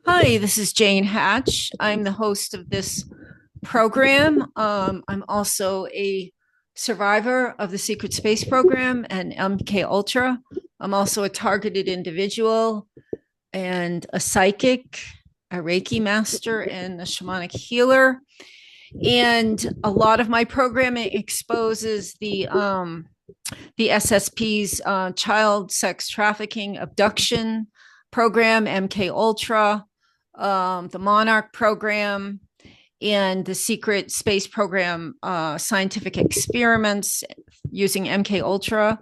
Hi, this is Jane Hatch. I'm the host of this program. I'm also a survivor of the Secret Space Program and MKUltra. I'm also a targeted individual and a psychic, a Reiki master, and a shamanic healer. And a lot of my programming exposes the SSP's child sex trafficking abduction program, MKUltra, the Monarch Program, and the secret space program scientific experiments using MKUltra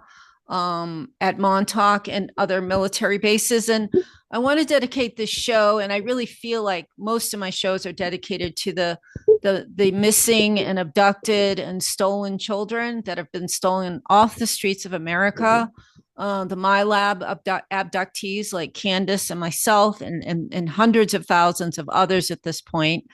at Montauk and other military bases. And I want to dedicate this show, and I really feel like most of my shows are dedicated to the missing and abducted and stolen children that have been stolen off the streets of America. The MyLab abductees like Candace and myself, and hundreds of thousands of others at this point.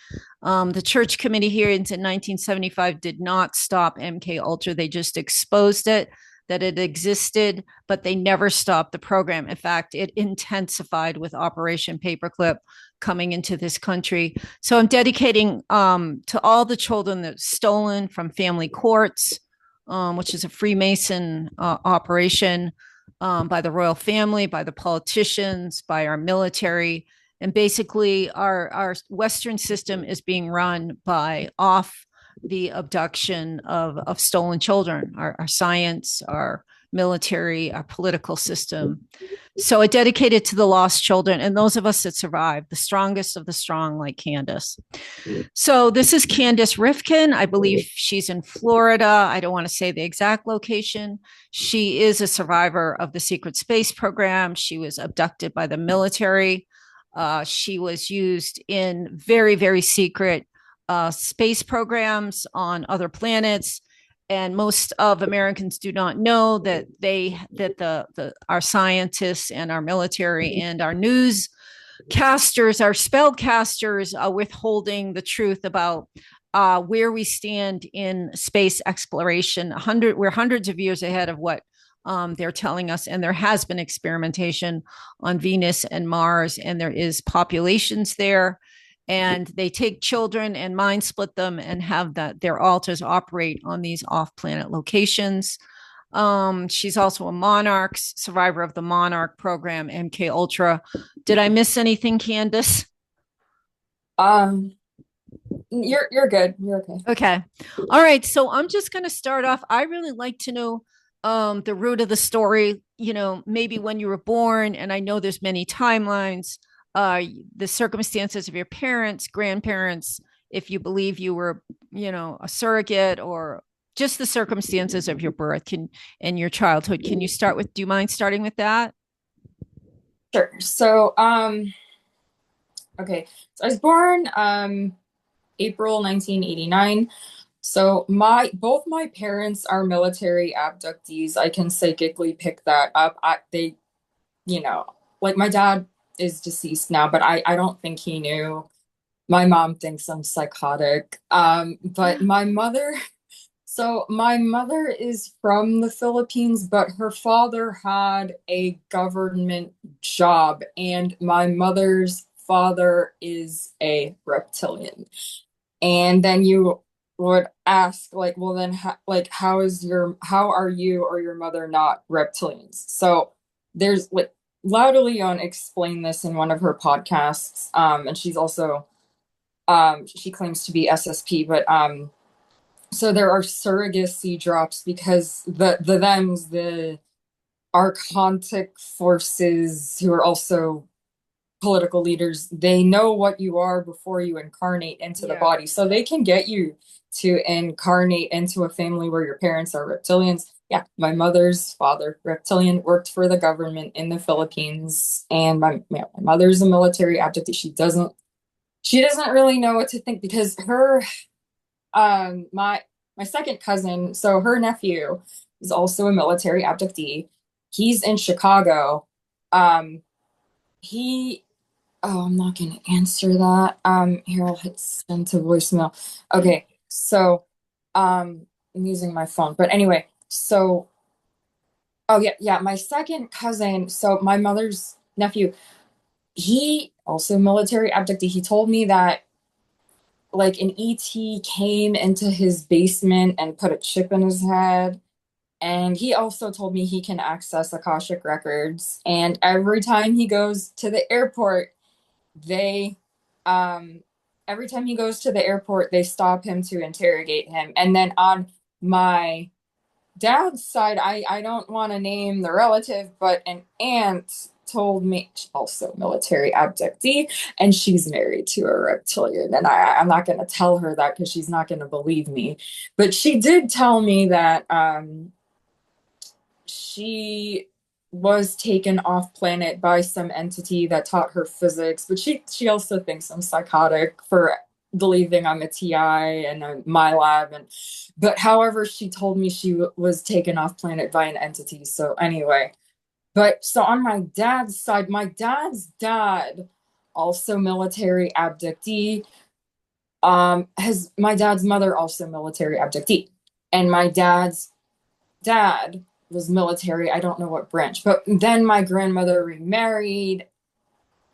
The church committee hearings in 1975 did not stop MKUltra; they just exposed it, that it existed, but they never stopped the program. In fact, it intensified with Operation Paperclip coming into this country. So I'm dedicating to all the children that's stolen from family courts, which is a Freemason operation by the royal family, by the politicians, by our military. And basically, our Western system is being run by off the abduction of stolen children, our science, our military, our political system. So I dedicate it to the lost children and those of us that survived, the strongest of the strong, like Candace. So this is Candace Rifkin. I believe she's in Florida. I don't want to say the exact location. She is a survivor of the secret space program. She was abducted by the military. She was used in very, very secret space programs on other planets, and most of Americans do not know that the our scientists and our military and our newscasters, our spellcasters, are withholding the truth about where we stand in space exploration. We're hundreds of years ahead of what they're telling us, and there has been experimentation on Venus and Mars, and there is populations there, and they take children and mind split them and have their altars operate on these off-planet locations. She's also a monarch, survivor of the Monarch Program, MKUltra. Did I miss anything, Candace? Um, you're good. You're okay. Okay. All right. So I'm just going to start off. I really like to know the root of the story, maybe when you were born. And I know there's many timelines, the circumstances of your parents, grandparents, if you believe you were, a surrogate, or just the circumstances of your birth and your childhood. Can you start with, do you mind starting with that? Sure. Okay. So I was born April 1989. So my both my parents are military abductees. I can psychically pick that up. You know, like my dad is deceased now, but I don't think he knew. My mom thinks I'm psychotic. But my mother is from the Philippines, but her father had a government job, and my mother's father is a reptilian. And then you would ask, like, well, then, how are you or your mother not reptilians? So there's like, Lauda Leon explained this in one of her podcasts, and she's also, she claims to be SSP, but so there are surrogacy drops because the archontic forces who are also political leaders, they know what you are before you incarnate into the Yeah. body. So they can get you to incarnate into a family where your parents are reptilians. Yeah, my mother's father, reptilian, worked for the government in the Philippines, and my mother's a military abductee. She doesn't really know what to think because her my second cousin, so her nephew is also a military abductee. He's in Chicago. Um, he Oh, I'm not gonna answer that. Here I'll hit send to voicemail. Okay, so I'm using my phone. But anyway, so oh yeah, my second cousin, so my mother's nephew, he also military abductee. He told me that like an ET came into his basement and put a chip in his head. And he also told me he can access Akashic records. And every time he goes to the airport, they um every time he goes to the airport, they stop him to interrogate him. And then on my dad's side, I don't want to name the relative, but an aunt told me, also military abductee, and she's married to a reptilian. And I'm not going to tell her that because she's not going to believe me. But she did tell me that she was taken off planet by some entity that taught her physics, but she also thinks I'm psychotic for believing I'm a TI and my lab. And but however, she told me she was taken off planet by an entity. So anyway, but so on my dad's side, my dad's dad, also military abductee, has my dad's mother also military abductee, and my dad's dad was military. I don't know what branch, but then my grandmother remarried,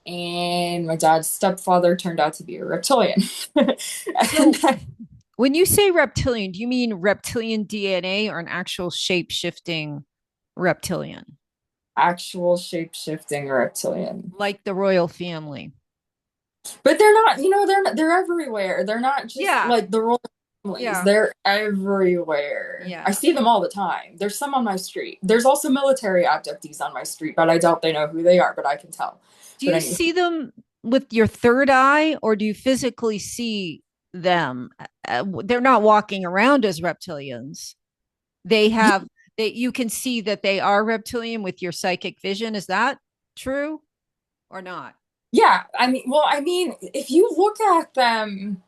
and my dad's stepfather turned out to be a reptilian. So when you say reptilian, do you mean reptilian DNA or an actual shape shifting reptilian, Actual shape shifting reptilian. like the royal family? But they're not, they're everywhere. They're not just Yeah. like the royal families. Yeah. They're everywhere. I Yeah. see them all the time. There's some on my street. There's also military abductees on my street, but I doubt they know who they are, but I can tell. Do But you anyway, see them with your third eye or do you physically see them? They're not walking around as reptilians. They have that you can see that they are reptilian with your psychic vision. Is that true or not? yeah, I mean, if you look at them,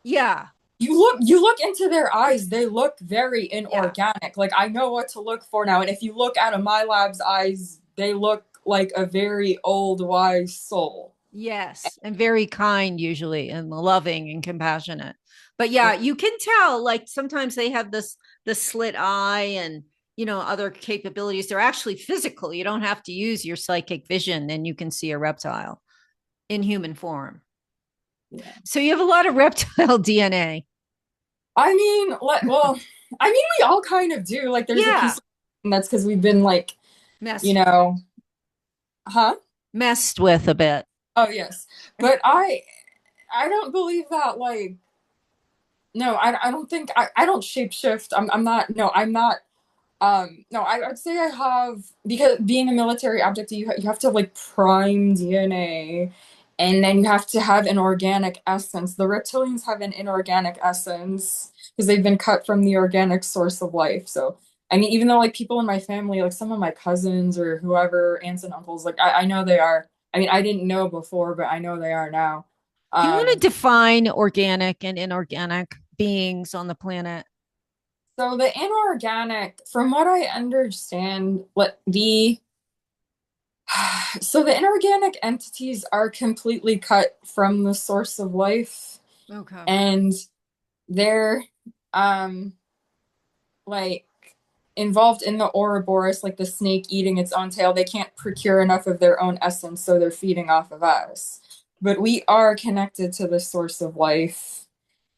Yeah. you look into their eyes, they look very Yeah. inorganic. Like I know what to look for now. And if you look at a My Lab's eyes, they look like a very old, wise soul. Yes, and very kind usually and loving and compassionate. But yeah, you can tell like sometimes they have this the slit eye and other capabilities. They're actually physical. You don't have to use your psychic vision and you can see a reptile in human form. Yeah. So you have a lot of reptile DNA. Well, I mean, we all kind of do. Like, there's a piece Yeah, of that's because we've been like, you messed with. know, huh? Messed with a bit. Oh, yes. But I don't believe that, like, no, I don't think, I don't shapeshift. I'm not, no, I'm not. No, I'd say I have, because being a military abductee, you have to have like prime DNA, and then you have to have an organic essence. The reptilians have an inorganic essence because they've been cut from the organic source of life. So, I mean, even though like people in my family, like some of my cousins or whoever, aunts and uncles, like I know they are. I mean, I didn't know before, but I know they are now. Do you want to Um, define organic and inorganic beings on the planet? so the inorganic, from what I understand, what the so the inorganic entities are completely cut from the source of life, Okay. and they're um like involved in the Ouroboros, like the snake eating its own tail. They can't procure enough of their own essence, so they're feeding off of us. But we are connected to the source of life.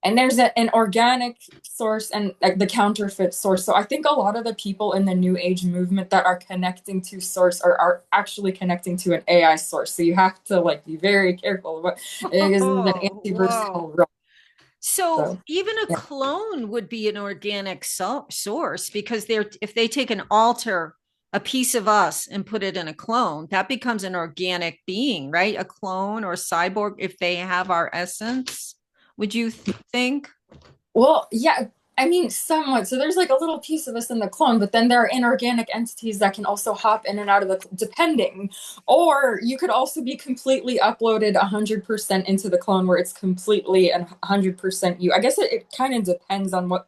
And there's an organic source and like the counterfeit source. So I think a lot of the people in the New Age movement that are connecting to source are actually connecting to an AI source. So you have to like be very careful. But because there's an Oh, whoa. anti-versatile realm. So So even a yeah. clone would be an organic source because they're if they take an alter a piece of us and put it in a clone, that becomes an organic being, right? A clone or cyborg if they have our essence. Would you think? Well, yeah, I mean, somewhat. So there's like a little piece of us in the clone, but then there are inorganic entities that can also hop in and out of the, depending. Or you could also be completely uploaded 100% into the clone where it's completely and 100% you. I guess it kind of depends on what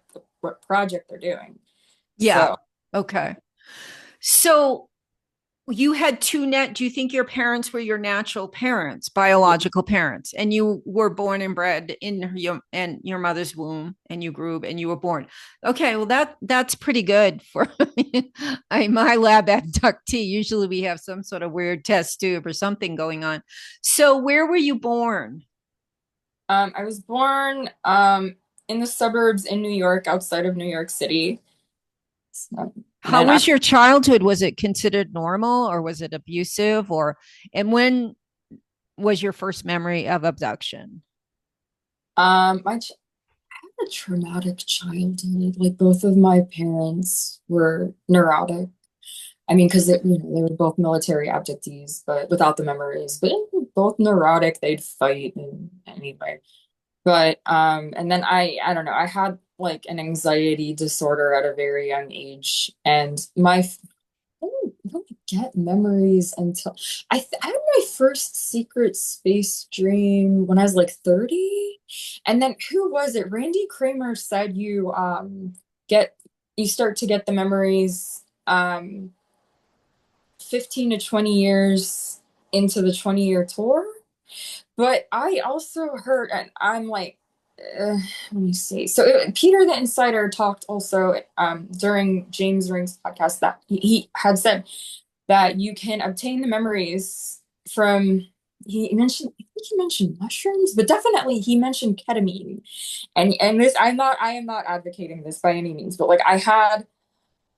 project they're doing. Yeah. So, Okay. So You had two net. Do you think your parents were your natural parents, biological parents, and you were born and bred in your mother's womb, and you grew and you were born? Okay, well that's pretty good for my lab abductee. Usually we have some sort of weird test tube or something going on. So where were you born? I was born in the suburbs in New York, outside of New York City. And How then I was your childhood? Was it considered normal or was it abusive? Or and when was your first memory of abduction? I had a traumatic childhood. Like both of my parents were neurotic. I mean, because they were both military abductees, but without the memories. But both neurotic, they'd fight and anyway. But and then I don't know, I had like an anxiety disorder at a very young age, and I don't get memories until I had my first secret space dream when I was like 30. And then who was it? Randy Kramer said get you start to get the memories 15 to 20 years into the 20-year tour. But I also heard, and I'm like, let me see. So Peter the Insider talked also during James Ring's podcast that he had said that you can obtain the memories from. He mentioned, I think he mentioned mushrooms, but definitely he mentioned ketamine. And this, I am not advocating this by any means, but like I had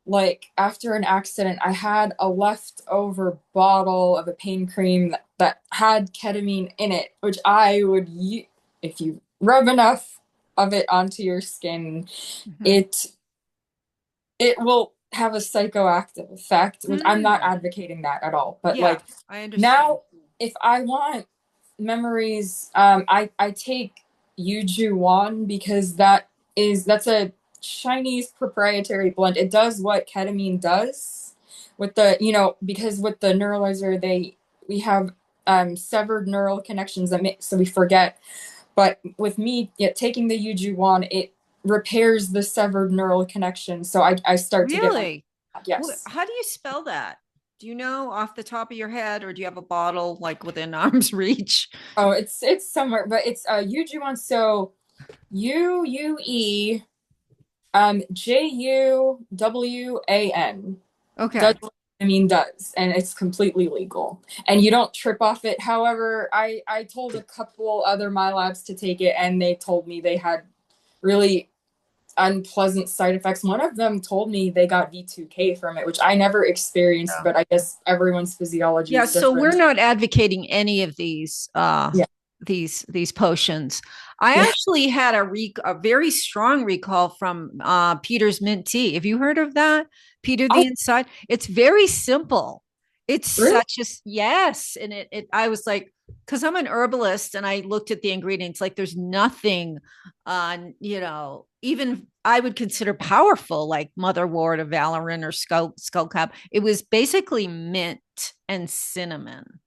like after an accident, I had a leftover bottle of a pain cream that had ketamine in it, which I would if you rub enough of it onto your skin, Mhm. it it will have a psychoactive effect, which I'm not Mm. advocating that at all. But Yeah, like I understand. now, if I want memories, I take Yuju Wan because that's a Chinese proprietary blend. It does what ketamine does with because with the neuralizer we have severed neural connections that make so we forget. But with me, taking the Yuju Wan, it repairs the severed neural connection. So I start to get Really? yes. How do you spell that? Do you know off the top of your head, or do you have a bottle like within arm's reach? Oh, it's somewhere, but it's Yuju Wan. So UUE JUWAN. Does Okay. what I mean does, and it's completely legal. And you don't trip off it. However, I told a couple other my labs to take it, and they told me they had really unpleasant side effects. One of them told me they got V2K from it, which I never experienced, but I guess everyone's physiology Yeah, is so we're different. not advocating any of these Yeah. these potions. I Yeah. actually had a very strong recall from Peter's mint tea. Have you heard of that? Peter the Oh, Inside. It's very simple. It's really? such a yes, and it I was like, because I'm an herbalist and I looked at the ingredients, like there's nothing on, even I would consider powerful like motherwort of Valerian or skullcap. It was basically mint and cinnamon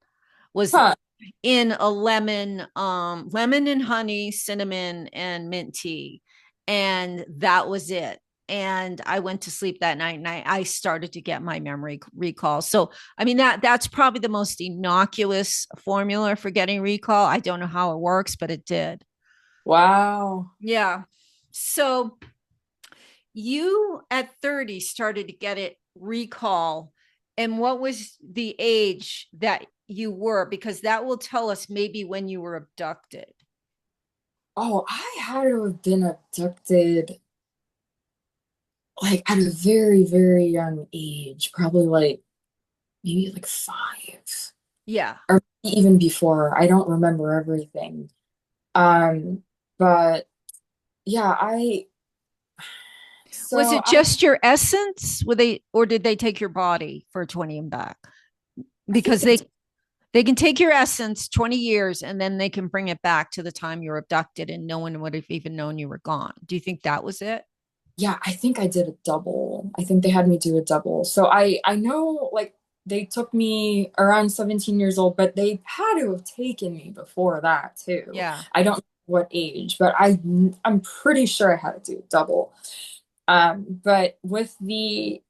was Huh. in a lemon and honey, cinnamon and mint tea. And that was it. And I went to sleep that night and I started to get my memory recall. So I mean that's probably the most innocuous formula for getting recall. I don't know how it works, but it did. Wow. Yeah. So you at 30 started to get it recall. And what was the age that you were? Because that will tell us maybe when you were abducted. Oh, I had to have been abducted like at a very, very young age, probably like maybe like 5 Yeah. or even before. I don't remember everything. Um, but yeah, Was so it just your essence? Were they, or did they take your body for 20 and back? I think Because they can take your essence 20 years and then they can bring it back to the time you're abducted and no one would have even known you were gone. Do you think that was it? yeah, I think I did a double. I think they had me do a double. So I know like they took me around 17 years old, but they had to have taken me before that too. Yeah. I don't know what age, but I'm pretty sure I had to do a double. But with the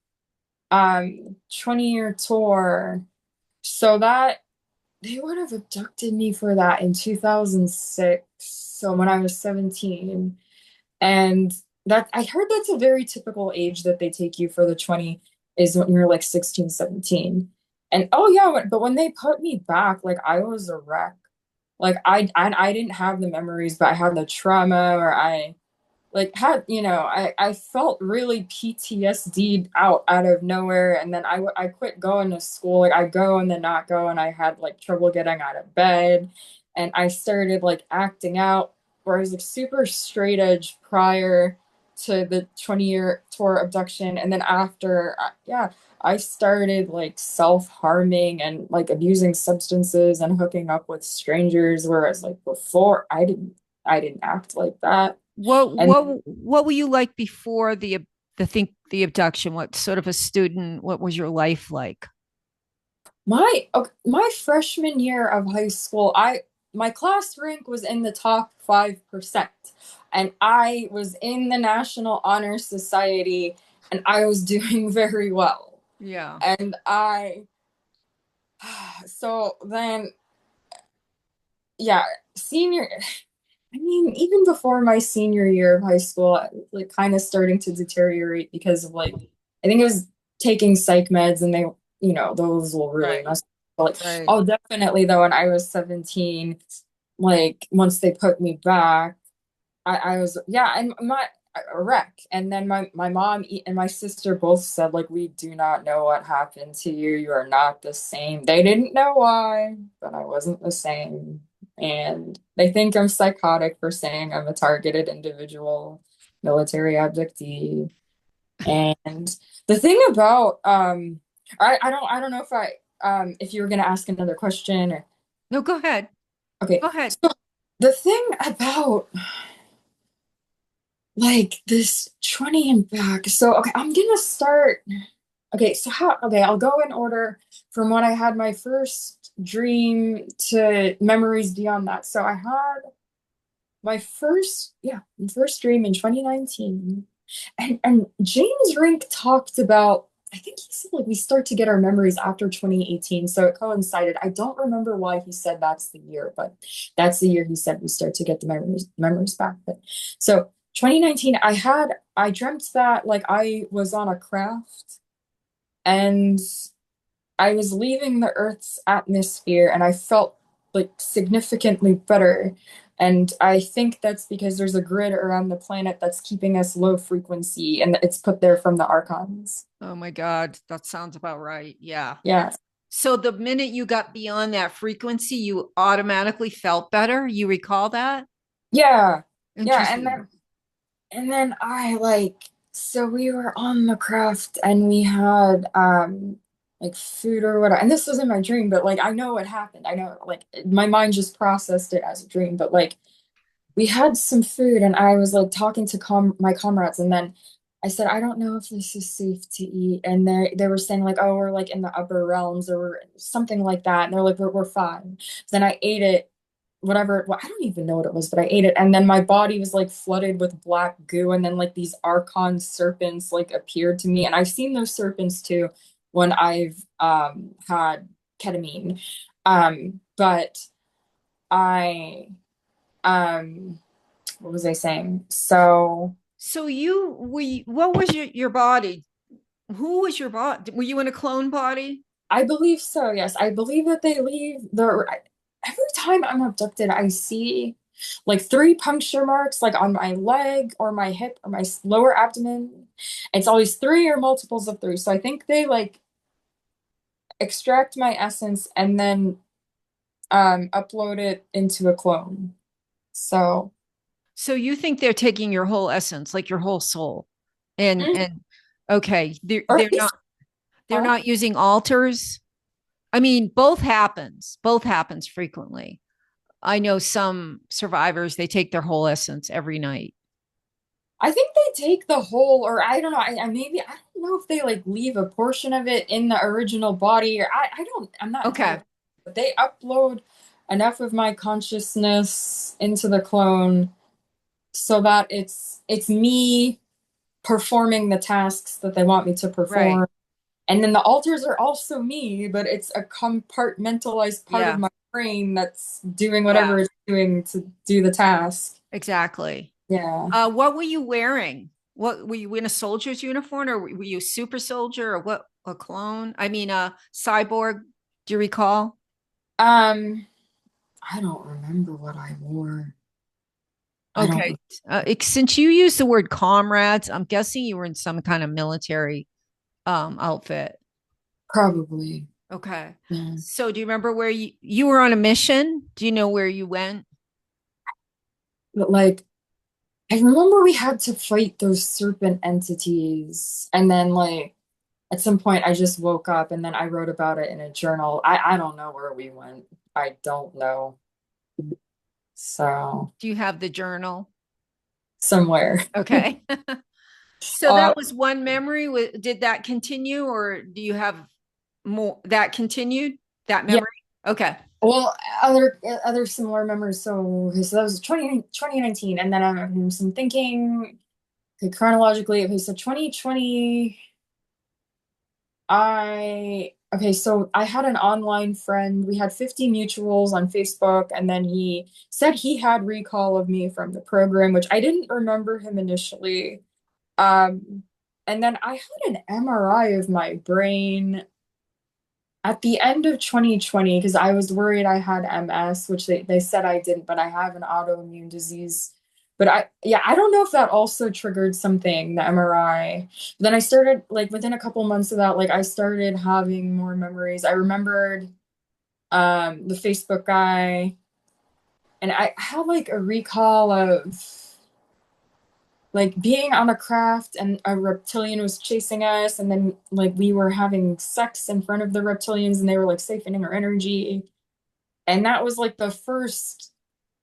20-year tour. So that they would have abducted me for that in 2006. So when I was 17. And that I heard that's a very typical age that they take you for the 20 is when you're like 16, 17. And oh yeah, but when they put me back, like I was a wreck. Like I didn't have the memories, but I had the trauma or I like had I felt really PTSD'd out of nowhere, and then I quit going to school. Like I go and then not go, and I had like trouble getting out of bed, and I started like acting out where I was like super straight edge prior to the 20-year tour abduction, and then after yeah, I started like self-harming and like abusing substances and hooking up with strangers, whereas like before I didn't act like that. What And what were you like before the abduction? What sort of a student? What was your life like? my freshman year of high school, my class rank was in the top 5%. And I was in the National Honor Society and I was doing very well. Yeah. And I so then yeah, senior I mean, even before my senior year of high school, like kind of starting to deteriorate because of like, I think it was taking psych meds and those will really Right. mess. But like, Right. oh, definitely though, when I was 17, like once they put me back, I was, yeah, and my a wreck. And then my mom and my sister both said, like, we do not know what happened to you. You are not the same. They didn't know why, but I wasn't the same. And they think I'm psychotic for saying I'm a targeted individual, military abductee. And the thing about I don't know if you were gonna ask another question or No, go ahead. okay. Go ahead. So the thing about like this 20 and back. So okay, I'm gonna start. Okay, so I'll go in order from when I had my first dream to memories beyond that. So I had my first dream in 2019. And James Rink talked about, I think he said like we start to get our memories after 2018. So it coincided. I don't remember why he said that's the year, but that's the year he said we start to get the memories back. But so 2019, I dreamt that like I was on a craft and I was leaving the Earth's atmosphere and I felt like significantly better. And I think that's because there's a grid around the planet that's keeping us low frequency and it's put there from the Archons. Oh my God, that sounds about right. Yeah. Yeah. So the minute you got beyond that frequency, you automatically felt better. You recall that? Yeah. Yeah. And Interesting. then and then I like so we were on the craft and we had like food or whatever. And this was in my dream, but like I know what happened. I know like my mind just processed it as a dream, but like we had some food and I was like talking to my comrades and then I said, I don't know if this is safe to eat. And they were saying like, oh, we're like in the upper realms or something like that. And they're like, we're fine. Then I ate it, whatever. Well, I don't even know what it was, but I ate it. And then my body was like flooded with black goo. And then like these Archon serpents like appeared to me. And I've seen those serpents too when I've had ketamine. But I what was I saying? So So what was your body? Who was your body? Were you in a clone body? I believe so, yes. I believe that they leave the every time I'm abducted, I see like three puncture marks like on my leg or my hip or my lower abdomen. It's always three or multiples of three. So I think they like extract my essence and then upload it into a clone. So So you think they're taking your whole essence, like your whole soul. And okay, or at least they're huh? not using alters. I mean, both happens. Both happens frequently. I know some survivors, they take their whole essence every night. I think they take the whole, or I don't know. I don't know if they like leave a portion of it in the original body, or I'm not entirely. Okay. But they upload enough of my consciousness into the clone so that it's me performing the tasks that they want me to Right. perform. And then the alters are also me, but it's a compartmentalized part of Yeah. my brain that's doing Yeah, whatever it's doing to do the task. exactly. Yeah. What were you wearing? What were you in a soldier's uniform or were you a super soldier or what a clone? I mean a cyborg, do you recall? Um, I don't remember what I wore. I Okay. don't Since you used the word comrades, I'm guessing you were in some kind of military outfit. probably. Okay. Yeah. So do you remember where you were on a mission? Do you know where you went? But like I remember we had to fight those serpent entities, and then like at some point I just woke up and then I wrote about it in a journal. I don't know where we went. I don't know. So Do you have the journal? somewhere. Okay. So Uh that was one memory. Did that continue or do you have more that continued that yeah, memory? Okay. well other similar memories. So that was 2019, and then I'm some thinking, okay, chronologically. Okay, so 2020 so I had an online friend. We had 50 mutuals on Facebook, and then he said he had recall of me from the program, which I didn't remember him initially. Um, and then I had an MRI of my brain at the end of 2020 because I was worried I had MS, which they said I didn't, but I have an autoimmune disease. But I don't know if that also triggered something, the MRI. Then I started, like, within a couple months of that, like, I started having more memories. I remembered the Facebook guy, and I had like a recall of like being on a craft and a reptilian was chasing us, and then like we were having sex in front of the reptilians and they were like siphoning our energy. And that was like the first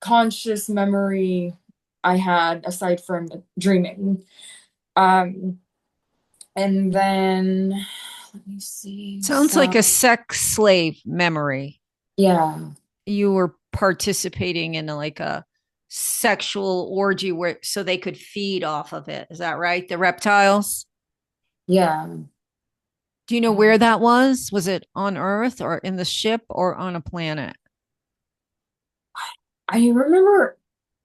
conscious memory I had aside from dreaming. Um, and then let me see. Sounds like So a sex slave memory. yeah, You were participating in like a sexual orgy where so they could feed off of it. Is that right? The reptiles? yeah. Do you know where that was? Was it on Earth or in the ship or on a planet? I remember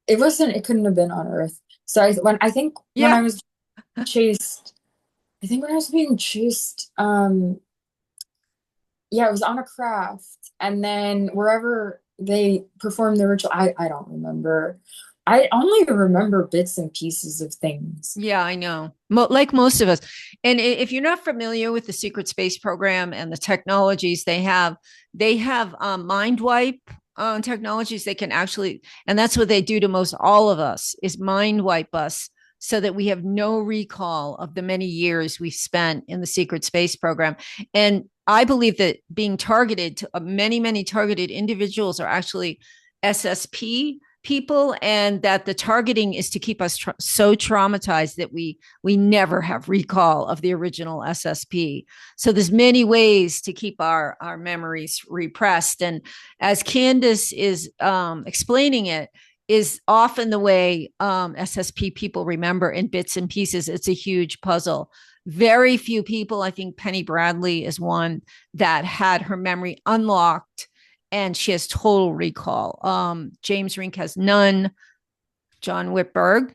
it couldn't have been on Earth. So I think when Yeah. I was chased, I think when I was being chased, yeah, it was on a craft, and then wherever they performed the ritual, I don't remember. I only remember bits and pieces of things. Yeah, I know. Like most of us. And if you're not familiar with the secret space program and the technologies they have mind wipe technologies. They can actually, and that's what they do to most all of us is mind wipe us so that we have no recall of the many years we spent in the secret space program. And I believe that being targeted to many targeted individuals are actually SSP people, and that the targeting is to keep us so traumatized that we never have recall of the original SSP. So there's many ways to keep our memories repressed, and as Candace is explaining it, is often the way SSP people remember in bits and pieces. It's a huge puzzle. Very few people, I think Penny Bradley is one that had her memory unlocked and she has total recall. James Rink has none. John Whitberg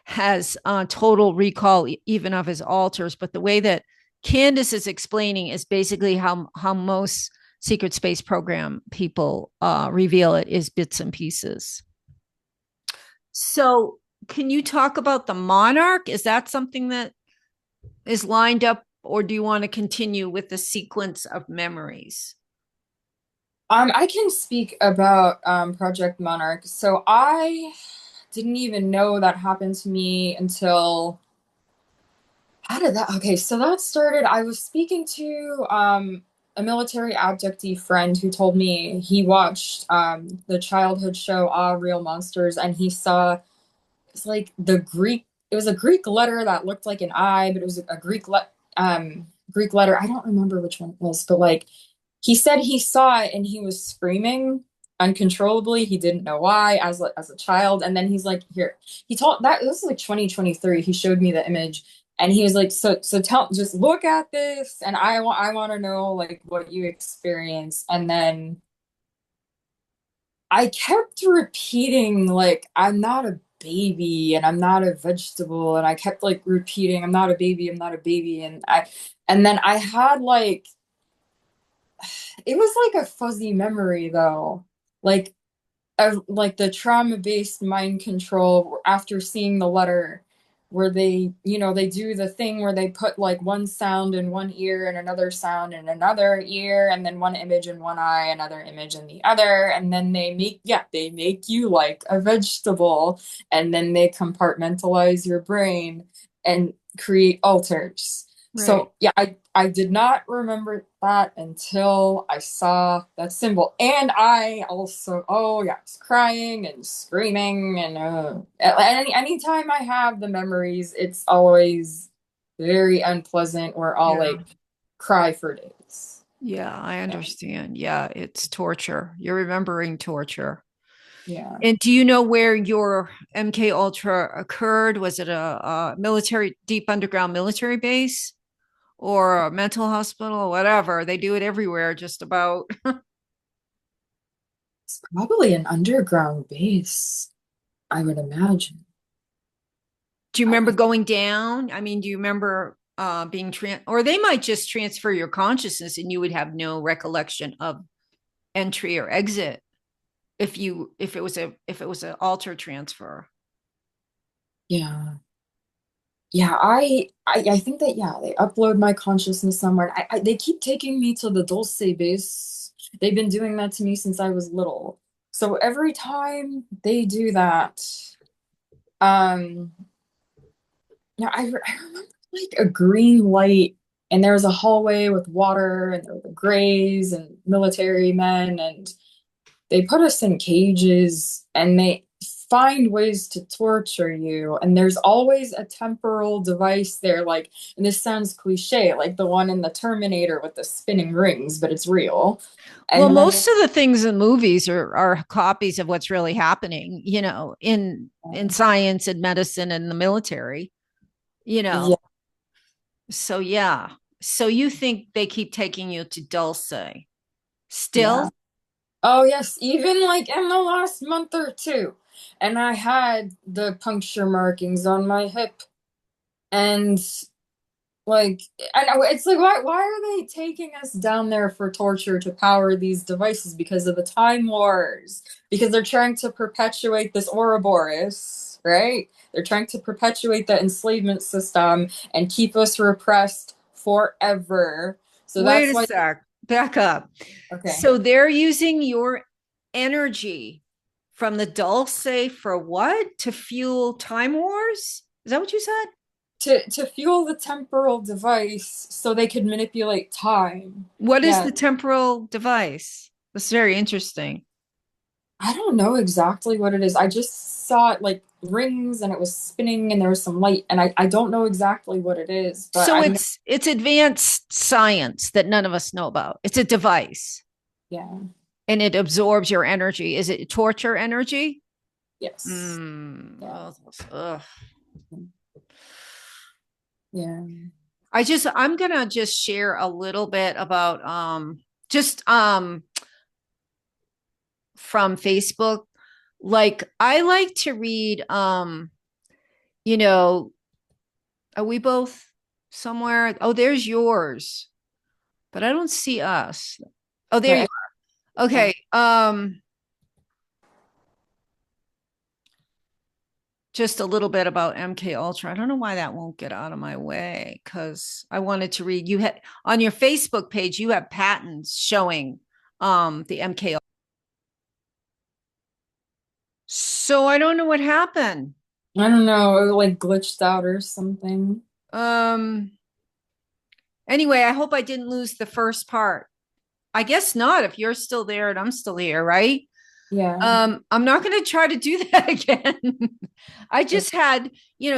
has total recall, even of his alters. But the way that Candace is explaining is basically how most secret space program people reveal it is bits and pieces. So, can you talk about the Monarch? Is that something that is lined up, or do you want to continue with the sequence of memories? I can speak about Project Monarch. So I didn't even know that happened to me until how did that? Okay, so that started. I was speaking to a military abductee friend who told me he watched the childhood show Ah Real Monsters, and he saw it's like the Greek. It was a Greek letter that looked like an I, but it was a Greek letter. I don't remember which one it was, but like he said he saw it and he was screaming uncontrollably. He didn't know why as a child, and then he's like, here. He told that this is like 2023. He showed me the image, And he was like, so tell, just look at this, and I want to know like what you experience. And then I kept repeating like I'm not a baby and I'm not a vegetable, and I kept like repeating I'm not a baby, I'm not a baby, and then I had like it was like a fuzzy memory though. Like of like the trauma-based mind control after seeing the letter where they, they do the thing where they put like one sound in one ear and another sound in another ear and then one image in one eye, another image in the other, and then they make you like a vegetable, and then they compartmentalize your brain and create alters. Right. So yeah, I did not remember that until I saw that symbol. And I also, oh yeah, I was crying and screaming, and anytime I have the memories, it's always very unpleasant where I'll Yeah. like cry for days. Yeah, I Yeah. understand. Yeah, it's torture. You're remembering torture. Yeah. And do you know where your MK Ultra occurred? Was it a military, deep underground military base or a mental hospital, whatever? They do it everywhere, just about. It's probably an underground base, I would imagine. Do you remember I going down? I mean, do you remember being or they might just transfer your consciousness and you would have no recollection of entry or exit if it was an alter transfer. yeah. Yeah, I think that yeah, they upload my consciousness somewhere. They keep taking me to the Dulce base. They've been doing that to me since I was little. So every time they do that, um, yeah, I remember like a green light, and there was a hallway with water, and there were the grays and military men, and they put us in cages, and they find ways to torture you, and there's always a temporal device there, like, and this sounds cliche, like the one in the Terminator with the spinning rings, but it's real. Well, And then most of the things in movies are copies of what's really happening, in science and medicine and the military, you know. yeah, So yeah. So you think they keep taking you to Dulce yeah. still? Oh yes, even like in the last month or two. And I had the puncture markings on my hip, and like, I know it's like, why are they taking us down there for torture to power these devices? Because of the Time Wars. Because they're trying to perpetuate this Ouroboros, right? They're trying to perpetuate the enslavement system and keep us repressed forever. So Wait that's a why, sec. Back up. okay. So they're using your energy from the Dulce for what? To fuel time wars? Is that what you said? To fuel the temporal device so they could manipulate time. What is Yeah, the temporal device? That's very interesting. I don't know exactly what it is. I just saw it like rings, and it was spinning, and there was some light, and I don't know exactly what it is, but So I know, it's advanced science that none of us know about. It's a device yeah, and it absorbs your energy. Is it torture energy? yes, Mm, yeah, ugh. yeah. I'm gonna just share a little bit about just from Facebook. Like I like to read you know, are we both somewhere? Oh, there's yours, but I don't see us. Oh, there you Right. are. Okay. Just a little bit about MK Ultra. I don't know why that won't get out of my way because I wanted to read. You had on your Facebook page, you have patents showing the MK. So I don't know what happened. I don't know, it like glitched out or something. Um anyway, I hope I didn't lose the first part. I guess not if you're still there and I'm still here, right? Yeah. I'm not going to try to do that again. I just had,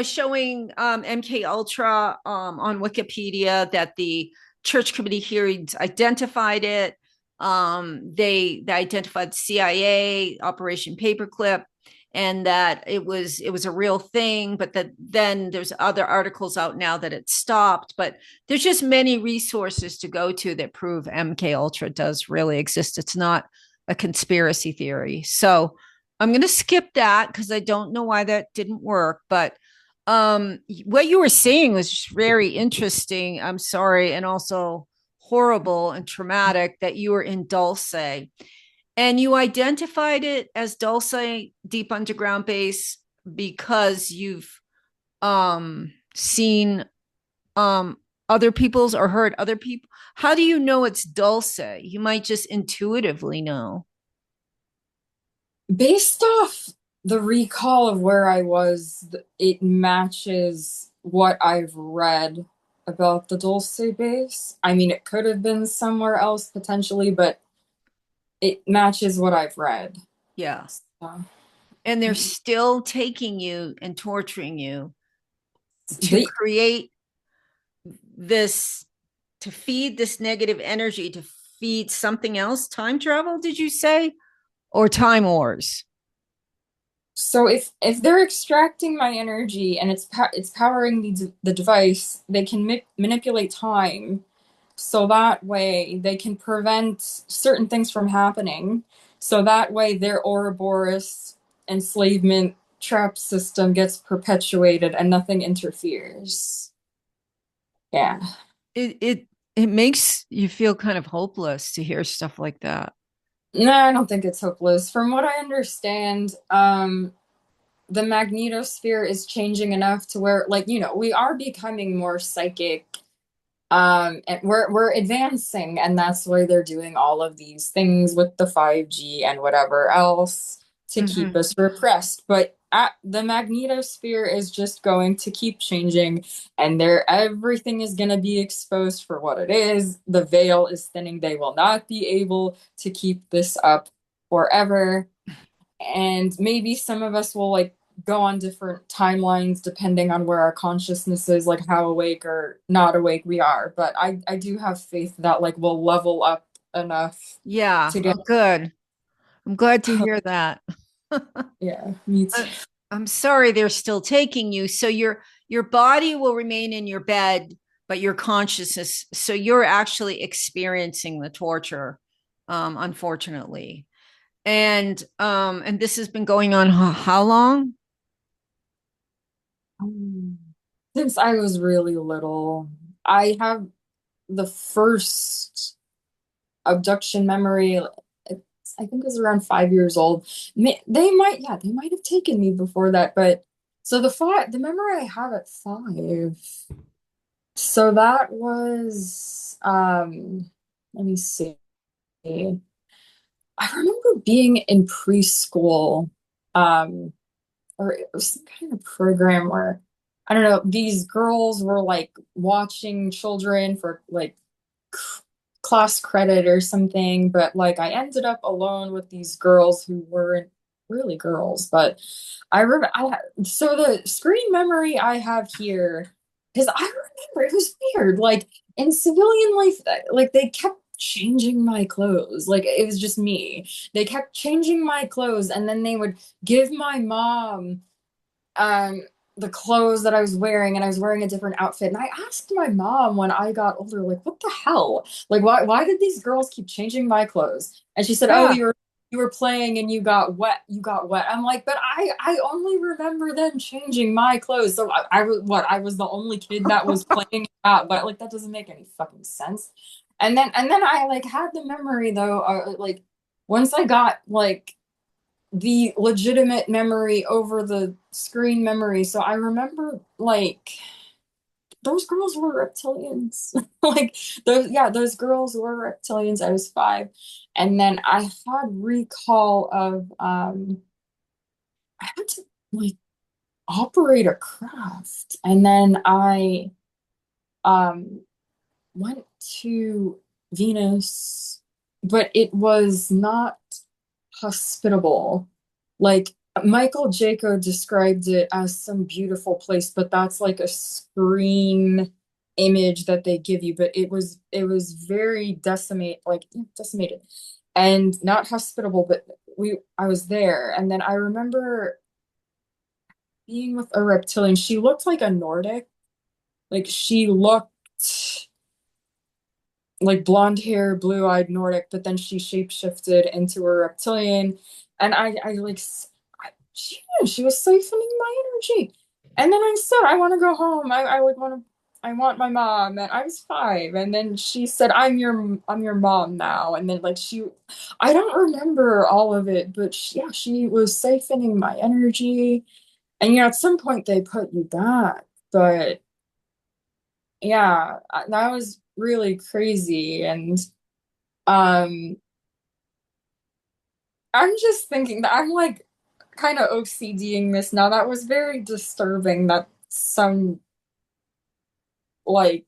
showing MK Ultra on Wikipedia that the church committee hearings identified it. They identified CIA, Operation Paperclip, and that it was a real thing, but that then there's other articles out now that it stopped. But there's just many resources to go to that prove MK Ultra does really exist. It's not a conspiracy theory. So I'm going to skip that because I don't know why that didn't work. But what you were saying was just very interesting. I'm sorry, and also horrible and traumatic that you were in Dulce and you identified it as Dulce Deep Underground Base because you've seen other people's or heard other people. How do you know it's Dulce? You might just intuitively know. Based off the recall of where I was, it matches what I've read about the Dulce base. I mean, it could have been somewhere else potentially, but it matches what I've read. Yeah. So, And they're still taking you and torturing you to the create this, to feed this negative energy, to feed something else. Time travel, did you say? Or time wars? So if they're extracting my energy and it's powering the device, they can manipulate time, so that way they can prevent certain things from happening. So that way their Ouroboros enslavement trap system gets perpetuated and nothing interferes. Yeah. It makes you feel kind of hopeless to hear stuff like that. No, I don't think it's hopeless. From what I understand, the magnetosphere is changing enough to where, like, we are becoming more psychic, and we're advancing, and that's why they're doing all of these things with the 5G and whatever else to keep Mm-hmm. us repressed. But the magnetosphere is just going to keep changing, and everything is going to be exposed for what it is. The veil is thinning. They will not be able to keep this up forever. And maybe some of us will like go on different timelines depending on where our consciousness is, like how awake or not awake we are. But I do have faith that like we'll level up enough Yeah. to get. Oh, good. I'm glad to hear that. Yeah, me too. Uh, I'm sorry they're still taking you. So your body will remain in your bed, but your consciousness. So you're actually experiencing the torture, unfortunately. And this has been going on how long? Since I was really little, I have the first abduction memory. I think it was around 5 years old. They might have taken me before that, but so the memory I have at 5. So that was, let me see. I remember being in preschool, um, or it was some kind of program where I don't know, these girls were like watching children for like class credit or something, but like I ended up alone with these girls who weren't really girls, but I remember so the screen memory I have here, because I remember it was weird, like in civilian life, like they kept changing my clothes, like it was just me. They kept changing my clothes, and then they would give my mom um the clothes that I was wearing, and I was wearing a different outfit. And I asked my mom when I got older, like, what the hell? Like why did these girls keep changing my clothes? And she said, "Oh, Yeah. you were playing and you got wet. You got wet." I'm like, "But I only remember them changing my clothes." So I was what? I was the only kid that was playing out, but like that doesn't make any fucking sense. And then I like had the memory though, like once I got like the legitimate memory over the screen memory. So I remember like those girls were reptilians. Like those girls were reptilians. I was 5. And then I had recall of I had to like operate a craft. And then I um went to Venus, but it was not hospitable. Like Michael Jaco described it as some beautiful place, but that's like a screen image that they give you. But it was very decimated and not hospitable. But I was there, and then I remember being with a reptilian. She looked like a Nordic. Like she looked like blonde hair, blue-eyed Nordic, but then she shapeshifted into a reptilian. And I like, she was siphoning my energy. And then I said, I want to go home. I like want to, I want my mom. And I was 5. And then she said, I'm your mom now. And then like I don't remember all of it, but yeah, she was siphoning my energy. And at some point they put you back, but yeah, that was really crazy. And um, I'm just thinking that I'm like kind of OCDing this now. That was very disturbing that some like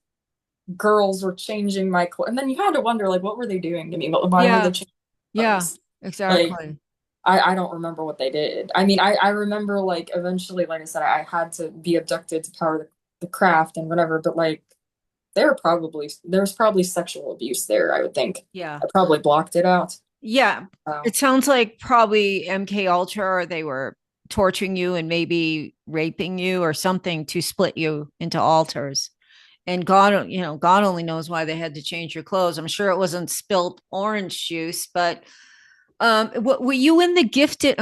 girls were changing my clothes. And then you had to wonder, like, what were they doing to me? Why were they Yeah. changing Yeah, clothes? Like, exactly. I don't remember what they did. I mean, I remember like eventually, like I said, I had to be abducted to power the craft and whatever, but like there's probably sexual abuse there, I would think. Yeah. I probably blocked it out. Yeah. So, It sounds like probably MKUltra, or they were torturing you and maybe raping you or something to split you into alters. And God, God only knows why they had to change your clothes. I'm sure it wasn't spilt orange juice, but were you in the gifted?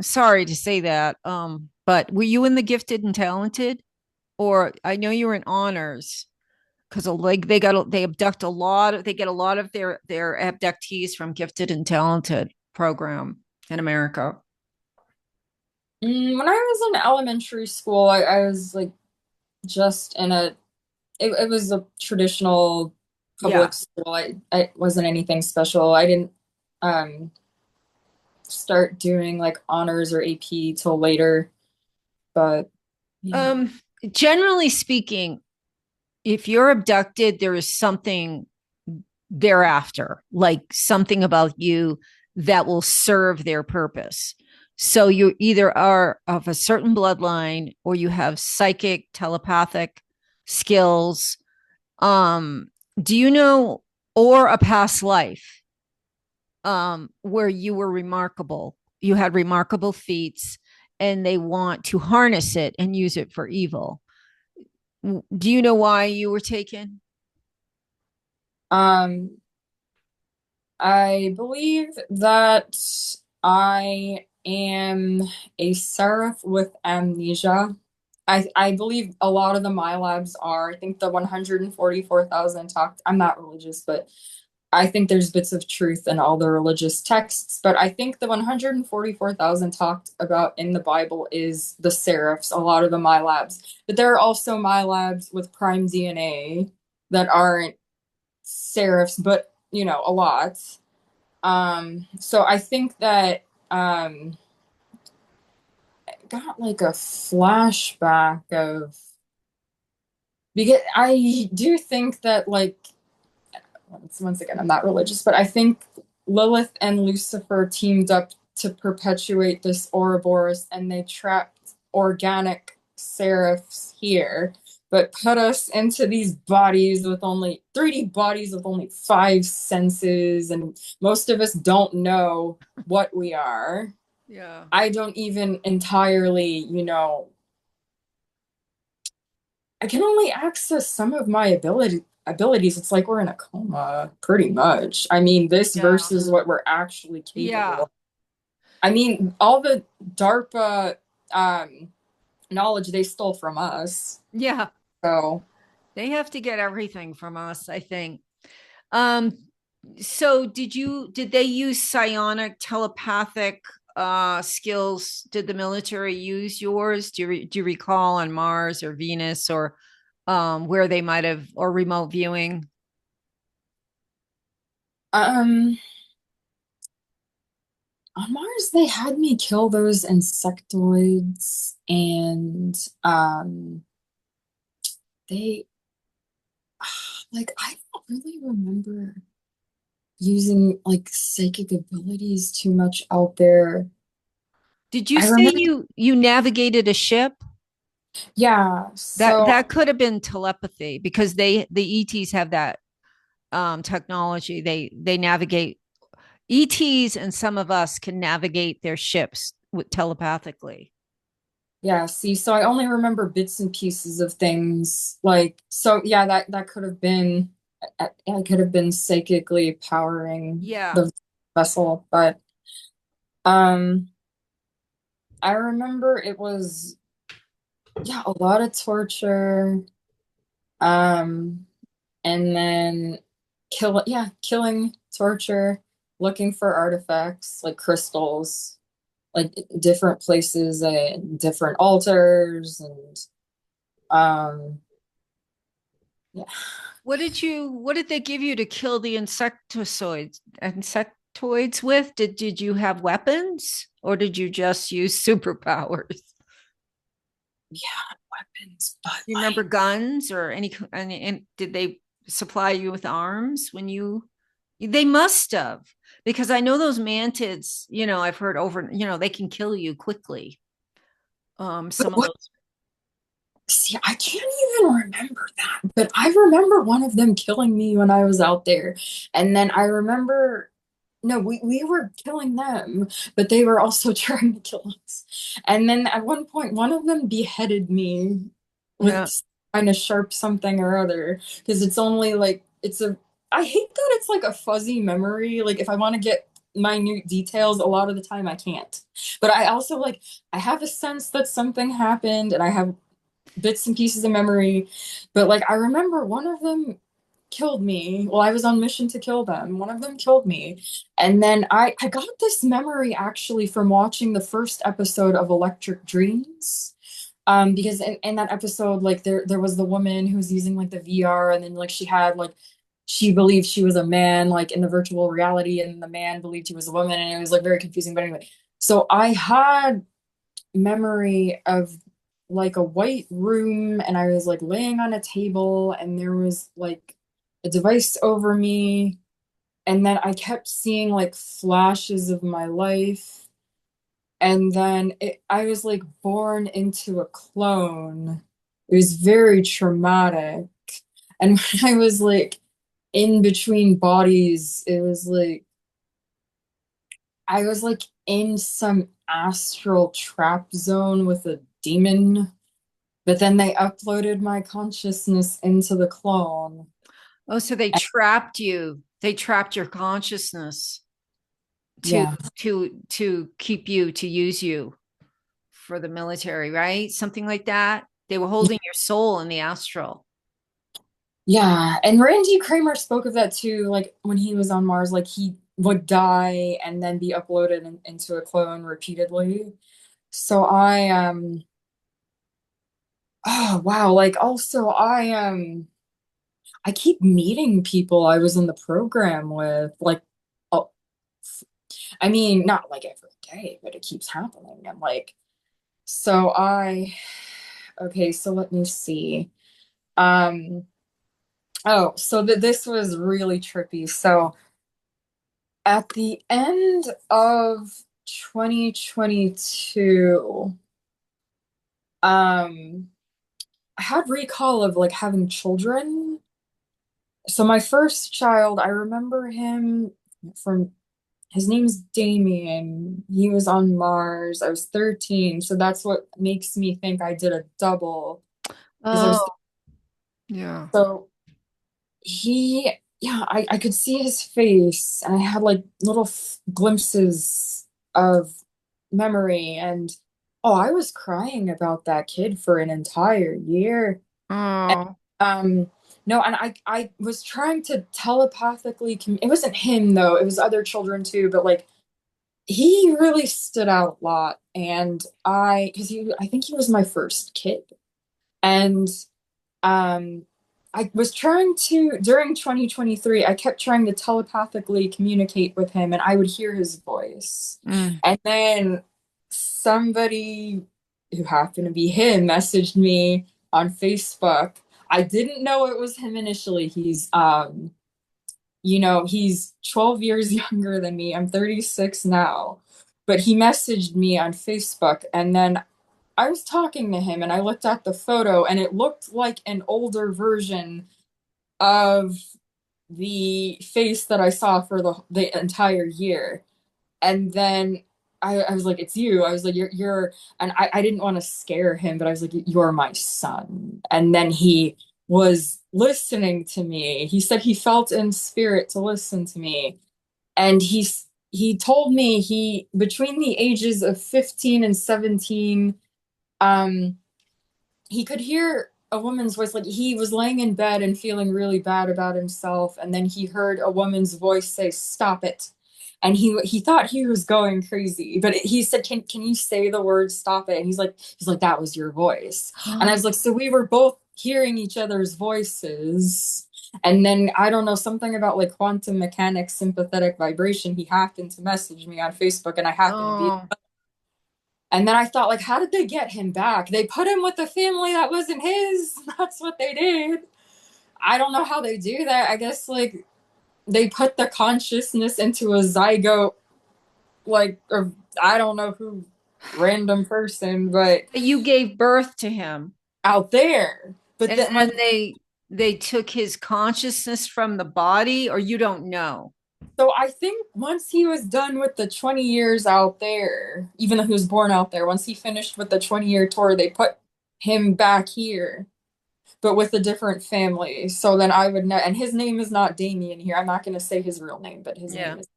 Sorry to say that, but were you in the gifted and talented? Or I know you were in honors because like they abduct a lot of they get a lot of their abductees from gifted and talented program in America. when I was in elementary school, I was like just in it was a traditional Yeah. public school. I wasn't anything special. I didn't um start doing like honors or AP till later, but yeah. Um, Generally speaking, if you're abducted, there is something thereafter, like something about you that will serve their purpose. So you either are of a certain bloodline or you have psychic, telepathic skills. Um, do you know, or a past life where you were remarkable, you had remarkable feats, and they want to harness it and use it for evil? Do you know why you were taken? Um, I believe that I am a seraph with amnesia. I believe a lot of the my labs are. I think the 144,000 talked. I'm not religious, but I think there's bits of truth in all the religious texts. But I think the 144,000 talked about in the Bible is the seraphs, a lot of the my labs. But there are also my labs with prime DNA that aren't seraphs, but a lot. So I think that I got like a flashback of because I do think that like once again I'm not religious, but I think Lilith and Lucifer teamed up to perpetuate this Ouroboros, and they trapped organic seraphs here, but put us into these bodies with only 3D bodies with only 5 senses, and most of us don't know what we are. Yeah. I don't even entirely, I can only access some of my abilities. It's like we're in a coma, pretty much. I mean, this Yeah. versus what we're actually capable Yeah. of. I mean, all the DARPA knowledge they stole from us. Yeah. So, They have to get everything from us, I think. Um, so did they use psionic telepathic skills? Did the military use yours? Do you recall on Mars or Venus or where they might have, or remote viewing? um, on Mars they had me kill those insectoids, and they like I don't really remember using like psychic abilities too much out there. Did you I say remember, you navigated a ship? yeah. That So, could have been telepathy because the ETs have that technology. They navigate ETs, and some of us can navigate their ships with telepathically. Yeah, see, so I only remember bits and pieces of things. Like, so yeah, that could have been, I could have been psychically powering Yeah. the vessel, but um I remember it was, yeah, a lot of torture. Um and then killing, torture, looking for artifacts like crystals, like different places and different altars, and um yeah. What did they give you to kill the insectoids with? Did you have weapons or did you just use superpowers? Yeah, weapons, but Do you remember like, guns or and did they supply you with arms when they must have, because I know those mantids, I've heard over, they can kill you quickly. but Some of what? those. See, I can't even remember that, but I remember one of them killing me when I was out there, and then I remember. No, we were killing them, but they were also trying to kill us. And then at one point, one of them beheaded me with Yeah. kind of sharp something or other, because it's only like it's a. I hate that it's like a fuzzy memory. Like if I want to get minute details, a lot of the time I can't. But I also like I have a sense that something happened, and I have bits and pieces of memory. But like I remember one of them killed me. Well, I was on mission to kill them. One of them killed me. And then I got this memory actually from watching the first episode of Electric Dreams. Because in that episode, like there was the woman who was using like the VR, and then like she had like she believed she was a man like in the virtual reality, and the man believed he was a woman, and it was like very confusing. But anyway, so I had memory of like a white room, and I was like laying on a table, and there was like a device over me, and then I kept seeing like flashes of my life, and then I was like born into a clone. It was very traumatic. And when I was like in between bodies, it was like I was like in some astral trap zone with a demon. But then they uploaded my consciousness into the clone. Oh, so they And trapped you. They trapped your consciousness to yeah. keep you, to use you for the military, right? Something like that. They were holding your soul in the astral. Yeah. And Randy Kramer spoke of that too, like when he was on Mars, like he would die and then be uploaded into a clone repeatedly. So oh wow, like also I keep meeting people I was in the program with, like oh, I mean, not like every day, but it keeps happening. And like so okay, so let me see. Um, oh, so this was really trippy. So at the end of 2022, I had recall of like having children. So my first child, I remember him from his name's Damien. He was on Mars. I was 13, so that's what makes me think I did a double because I was Oh, yeah. so he, yeah, I could see his face, and I had like little glimpses of memory, and oh, I was crying about that kid for an entire year. And, Oh, no, and I was trying to telepathically it wasn't him though, it was other children too, but like he really stood out a lot, and because I think he was my first kid, and um, I was trying to, during 2023, I kept trying to telepathically communicate with him, and I would hear his voice. mm. And then somebody who happened to be him messaged me on Facebook. I didn't know it was him initially. He's 12 years younger than me. I'm 36 now. But he messaged me on Facebook, and then I was talking to him, and I looked at the photo, and it looked like an older version of the face that I saw for the entire year. And then I was like, it's you. I was like, you're, and I didn't want to scare him, but I was like, you're my son. And then he was listening to me. He said he felt in spirit to listen to me. And he told me he, between the ages of 15 and 17, um, he could hear a woman's voice. Like he was laying in bed and feeling really bad about himself, and then he heard a woman's voice say, "Stop it." And he thought he was going crazy, but he said, can you say the word stop it? And he's like, that was your voice. And I was like, so we were both hearing each other's voices. And then I don't know, something about like quantum mechanics, sympathetic vibration. He happened to message me on Facebook, and I happened to be. Oh, And then I thought, like, how did they get him back? They put him with a family that wasn't his. That's what they did. I don't know how they do that. I guess like they put the consciousness into a zygote, like, or I don't know who, random person, but you gave birth to him. out there. But And then then they took his consciousness from the body, or you don't know. so I think once he was done with the 20 years out there, even though he was born out there, once he finished with the 20-year tour, they put him back here, but with a different family. So then I would know, and his name is not Damien here. I'm not going to say his real name, but his Yeah. name is.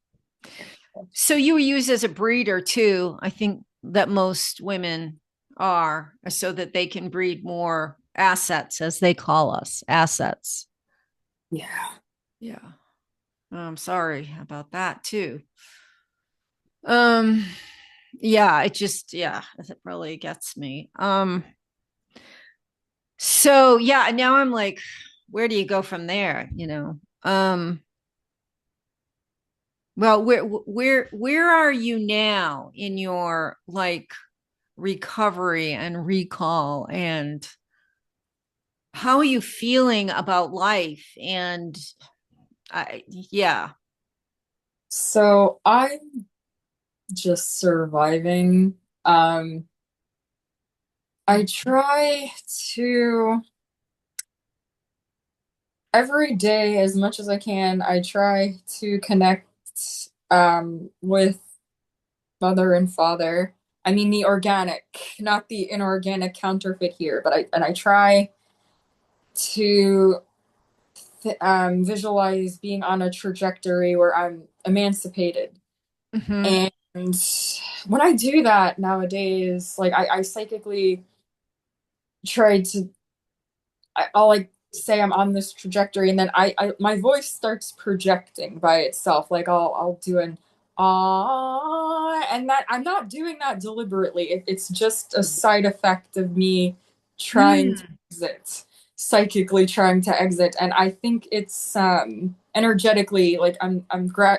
So you were used as a breeder too. I think that most women are, so that they can breed more assets, as they call us, assets. Yeah. Yeah. I'm sorry about that too. Um, yeah, it really gets me. So yeah, now I'm like, where do you go from there? Well, where are you now in your like recovery and recall, and how are you feeling about life? And yeah. So I'm just surviving. I try to every day as much as I can, I try to connect with mother and father. I mean the organic, not the inorganic counterfeit here, but I try to visualize being on a trajectory where I'm emancipated. Hmm. And when I do that nowadays, like I psychically try to, I'll like say I'm on this trajectory, and then my voice starts projecting by itself. Like I'll do an ah, and that I'm not doing that deliberately. It's just a side effect of me trying to Mm. exit, psychically trying to exit. And I think it's energetically like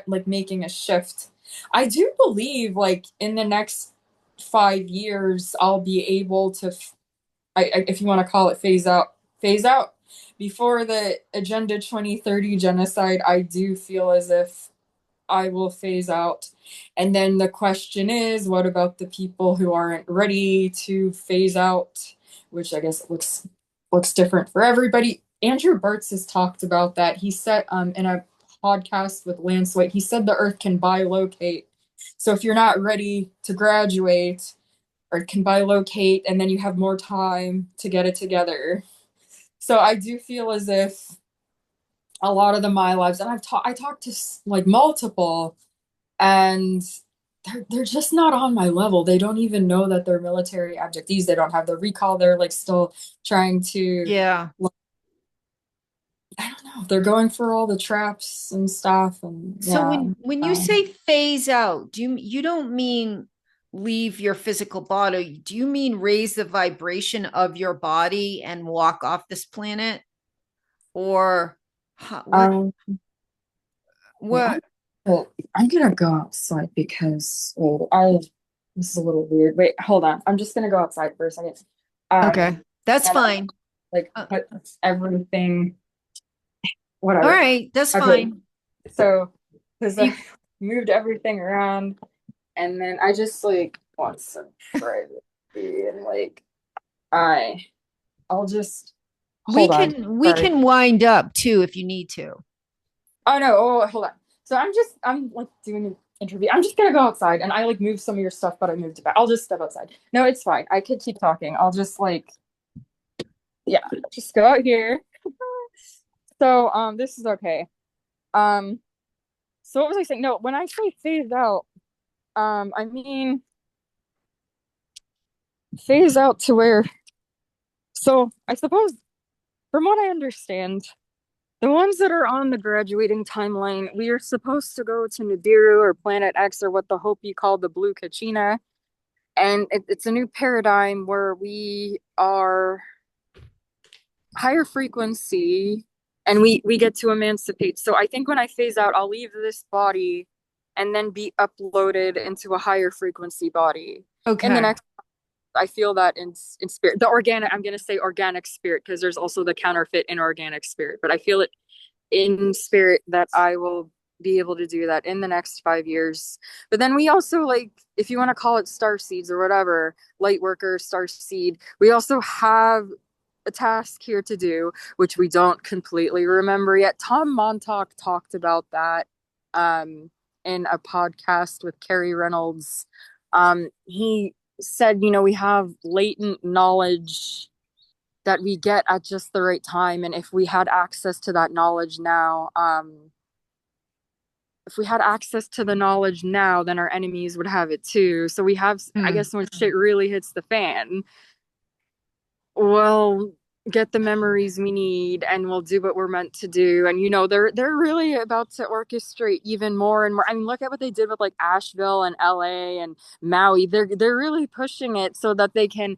like making a shift. I do believe like in the next 5 years I'll be able to if you want to call it phase out before the Agenda 2030 genocide. I do feel as if I will phase out. And then the question is, what about the people who aren't ready to phase out? Which I guess looks different for everybody. Andrew Burtz has talked about that. He said in a podcast with Lance White, he said the Earth can bilocate. So if you're not ready to graduate, or can bilocate, and then you have more time to get it together. So I do feel as if a lot of the my lives, and I talked to like multiple, and they're just not on my level. They don't even know that they're military abductees. They don't have the recall. They're like still trying to, Yeah. like, I don't know. They're going for all the traps and stuff, and So yeah. when you say phase out, you don't mean leave your physical body? Do you mean raise the vibration of your body and walk off this planet? Or what Um, wait, what I'm gonna go outside because I this is a little weird. Wait, hold on. I'm just gonna go outside for a second. Um, Okay, that's and fine. like Uh, put everything, all whatever. right, that's Okay, fine. so because I You moved everything around, and then I just like want some privacy, and like I I'll just we hold on. can Sorry. wind up too if you need to. Oh no, oh hold on. So I'm like doing interview. I'm just gonna go outside and I like moved some of your stuff, but I moved it back. I'll just step outside. No, it's fine. I could keep talking. I'll just like, yeah, just go out here. So, this is okay. Um, so what was I saying? No, when I say phase out, I mean phase out to where, so I suppose from what I understand, the ones that are on the graduating timeline, we are supposed to go to Nibiru or Planet X or what the Hopi call the Blue Kachina. And it's a new paradigm where we are higher frequency and we get to emancipate. So I think when I phase out, I'll leave this body and then be uploaded into a higher frequency body. In the Okay. next, I feel that in spirit. The organic, I'm gonna say organic spirit because there's also the counterfeit inorganic spirit, but I feel it in spirit that I will be able to do that in the next 5 years. But then we also like, if you want to call it star seeds or whatever, light worker, star seed, we also have a task here to do, which we don't completely remember yet. Tom Montauk talked about that in a podcast with Carrie Reynolds. He said, we have latent knowledge that we get at just the right time. And if we had access to that knowledge now, if we had access to the knowledge now, then our enemies would have it too. So we have, I Hmm. guess, when shit really hits the fan, we'll get the memories we need and we'll do what we're meant to do. And they're really about to orchestrate even more and more. I mean, look at what they did with like Asheville and LA and Maui. They're really pushing it so that they can,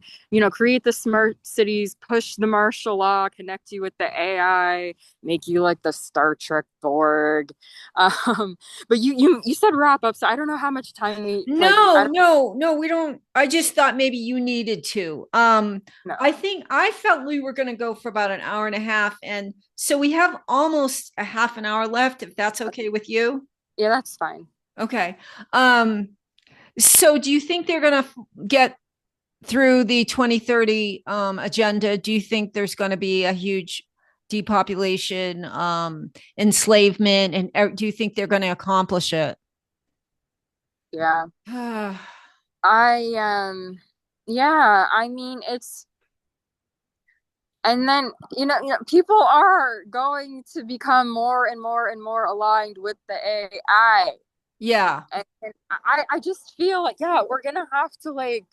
create the smart cities, push the martial law, connect you with the AI, make you like the Star Trek Borg. But you said wrap up, so I don't know how much time we like I No, don't no, no, we don't. I just thought maybe you needed to. I know. think I felt we were going to go for about an hour and a half. And so we have almost a half an hour left, if that's okay with you. Yeah, that's fine. Okay. Um, so do you think they're going to get through the 2030 agenda? Do you think there's going to be a huge depopulation, enslavement, and do you think they're going to accomplish it? Yeah. I yeah, I mean it's and then people are going to become more and more and more aligned with the AI. Yeah. And I just feel like yeah, we're gonna have to like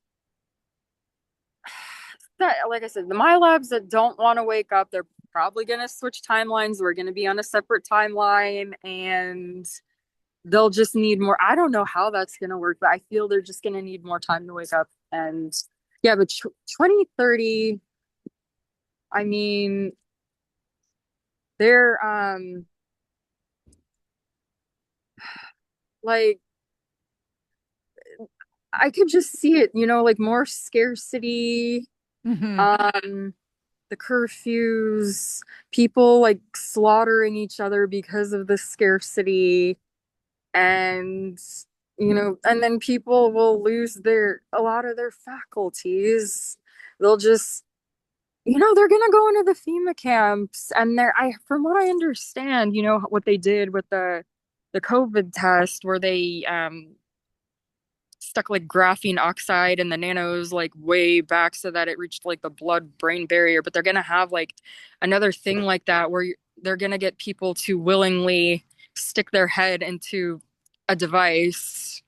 like I said, the my labs that don't want to wake up, they're probably gonna switch timelines. We're gonna be on a separate timeline and they'll just need more. I don't know how that's gonna work, but I feel they're just gonna need more time to wake up. And yeah, but 2030, I mean, they're like I could just see it, like more scarcity, Hmm. um, the curfews, people like slaughtering each other because of the scarcity, and and then people will lose a lot of their faculties. They'll just they're gonna go into the FEMA camps, and from what I understand, what they did with the COVID test, where they stuck like graphene oxide in the nanos like way back so that it reached like the blood brain barrier. But they're gonna have like another thing like that where they're gonna get people to willingly stick their head into a device,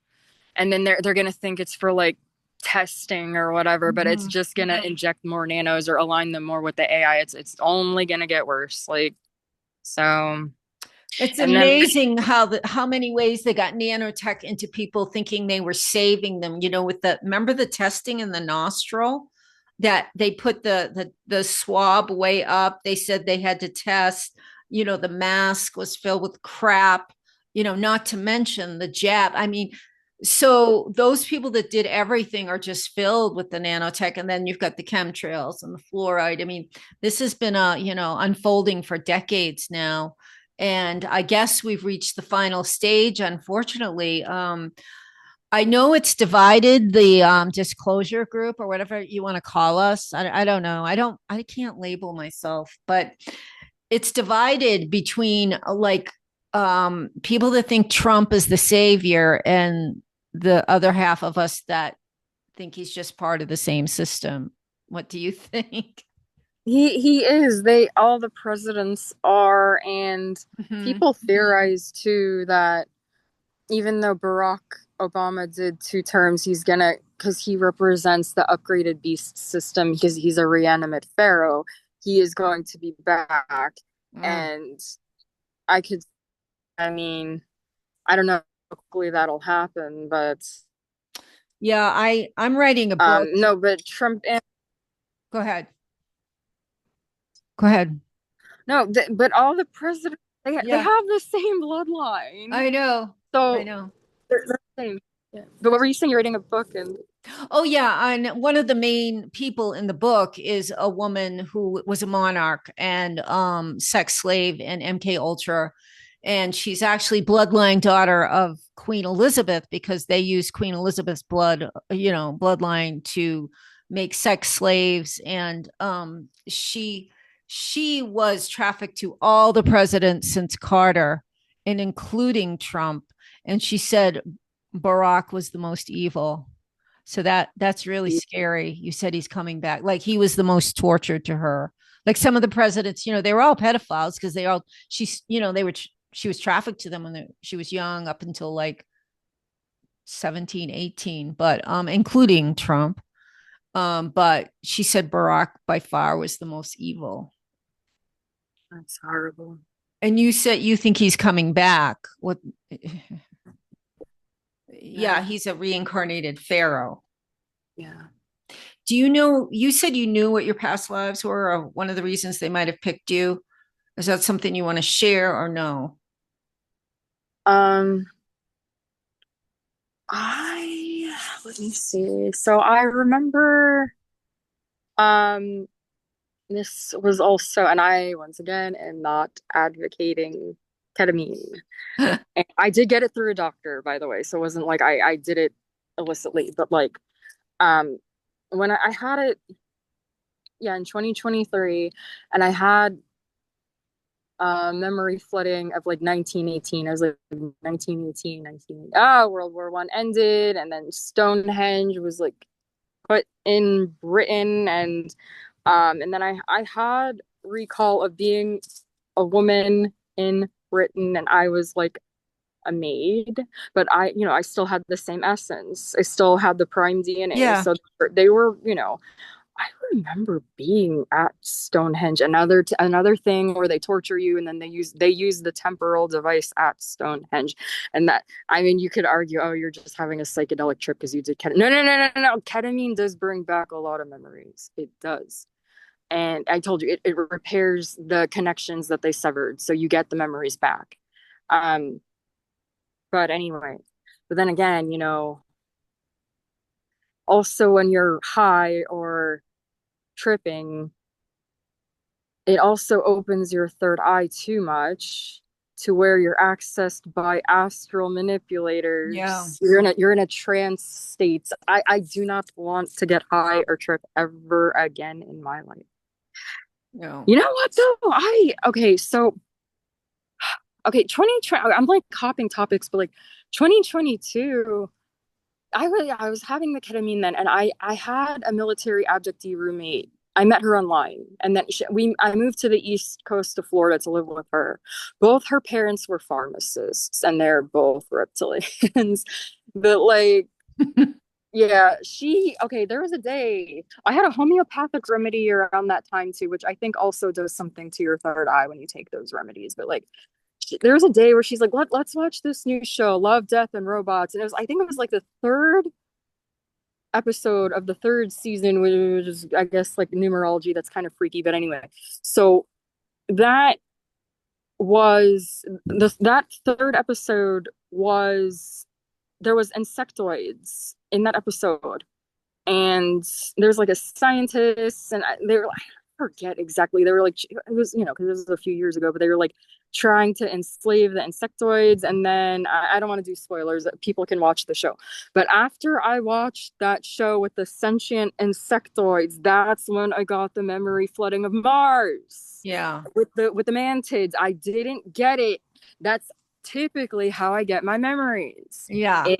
and then they're gonna think it's for like testing or whatever, but it's Hmm. just gonna inject more nanos or align them more with the AI. It's only gonna get worse. Like so, It's and then amazing how many ways they got nanotech into people thinking they were saving them. With remember the testing in the nostril that they put the swab way up. They said they had to test. The mask was filled with crap. Not to mention the jab. I mean, so those people that did everything are just filled with the nanotech, and then you've got the chemtrails and the fluoride. I mean, this has been unfolding for decades now, and I guess we've reached the final stage, unfortunately. I know it's divided the disclosure group or whatever you want to call us. I don't know. I can't label myself, but it's divided between like people that think Trump is the savior, and the other half of us that think he's just part of the same system. What do you think? He is. They all the presidents are, and Mhm. people theorize too that even though Barack Obama did 2 terms, he's gonna because he represents the upgraded beast system because he's a reanimate pharaoh, he is going to be back. Mm. And I could, I mean, I don't know if hopefully that'll happen, but Yeah, I'm writing a book. no, but Trump and Go ahead. Go ahead. no, but all the presidents they Yeah, have the same bloodline. I know. I So know. they're the same. Yeah. But what were you saying? You're writing a book and Oh yeah, and one of the main people in the book is a woman who was a monarch and sex slave in MKUltra, and she's actually bloodline daughter of Queen Elizabeth because they used Queen Elizabeth's blood, bloodline to make sex slaves, and she was trafficked to all the presidents since Carter, and including Trump, and she said Barack was the most evil. So that's really scary. You said he's coming back. Like he was the most tortured to her. Like some of the presidents, they were all pedophiles because she was trafficked to them when she was young up until like 17, 18, but including Trump. But she said Barack by far was the most evil. that's horrible. And you said you think he's coming back. What? Yeah, Yeah. he's a reincarnated pharaoh. Yeah. Do you know, you said you knew what your past lives were, or one of the reasons they might have picked you? Is that something you want to share or no? Um, I let me see. So I remember um this was also, and I once again am not advocating ketamine. And I did get it through a doctor, by the way, so it wasn't like I did it illicitly, but like um when I had it, yeah, in 2023, and I had memory flooding of like 1918. I was like 1918, 19. Ah, World War One ended, and then Stonehenge was like put in Britain, and then I had recall of being a woman in Britain, and I was like a maid, but I still had the same essence. I still had the prime DNA. Yeah. So they were, I remember being at Stonehenge, another thing where they torture you, and then they use the temporal device at Stonehenge, and that, I mean, you could argue, oh, you're just having a psychedelic trip because you did ketamine. No, no, no, no, no, no. Ketamine does bring back a lot of memories. It does, and I told you it repairs the connections that they severed, so you get the memories back. Um, but anyway, but then again, also when you're high or tripping, it also opens your third eye too much to where you're accessed by astral Yeah. manipulators. You're in a trance state. I do not want to get high or trip ever again in my life. No. You know what though? I okay, so okay, 2020, I'm like hopping topics, but like 2022, I was having the ketamine then, and I had a military abductee roommate. I met her online, and then I moved to the east coast of Florida to live with her. Both her parents were pharmacists, and they're both reptilians. But like, yeah, okay, there was a day I had a homeopathic remedy around that time too, which I think also does something to your third eye when you take those remedies. But like, there was a day where she's like, let's watch this new show, Love, Death, and Robots. And I think it was like the third episode of the third season, which is, I guess, like numerology. That's kind of freaky. But anyway, so that that third episode was, there was insectoids in that episode. And there's like a scientist, and they were like, I forget exactly. They were like, it was, because it was a few years ago, but they were like trying to enslave the insectoids. And then I don't want to do spoilers, people can watch the show. But after I watched that show with the sentient insectoids, that's when I got the memory flooding of Mars Yeah. with the mantids. I didn't get it. That's typically how I get my memories. Yeah.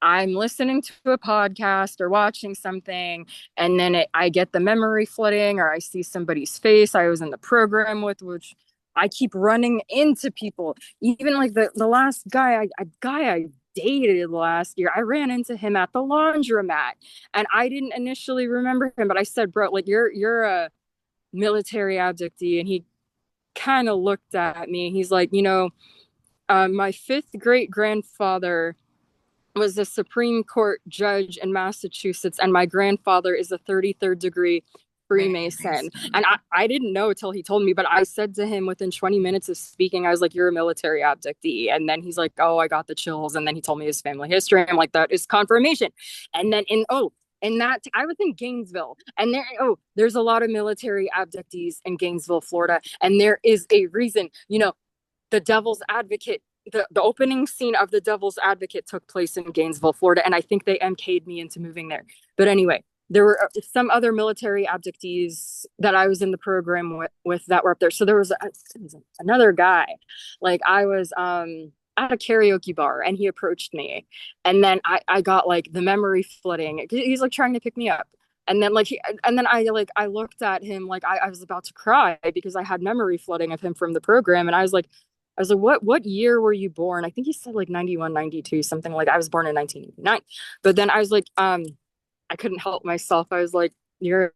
I'm listening to a podcast or watching something, and then I get the memory flooding, or I see somebody's face I was in the program with, which I keep running into people. Even like the last guy I dated last year, I ran into him at the laundromat, and I didn't initially remember him, but I said, "Bro, like you're a military abductee," and he kind of looked at me. He's like, my fifth great grandfather was a Supreme Court judge in Massachusetts, and my grandfather is a 33rd degree Freemason. And I didn't know until he told me, but I said to him within 20 minutes of speaking, I was like, "You're a military abductee." And then he's like, "Oh, I got the chills." And then he told me his family history. I'm like, that is confirmation. And then I was in Gainesville, and there's a lot of military abductees in Gainesville, Florida, and there is a reason. The Devil's Advocate, the opening scene of The Devil's Advocate took place in Gainesville, Florida, and I think they MK'd me into moving there. But anyway, there were some other military abductees that I was in the program with that were up there. So there was another guy. Like, I was at a karaoke bar, and he approached me, and then I got like the memory flooding. He's like trying to pick me up. And then I looked at him like I was about to cry because I had memory flooding of him from the program. And I was like, what year were you born? I think he said like 91, 92, something like. I was born in 1989. But then I was like, I couldn't help myself. I was like, and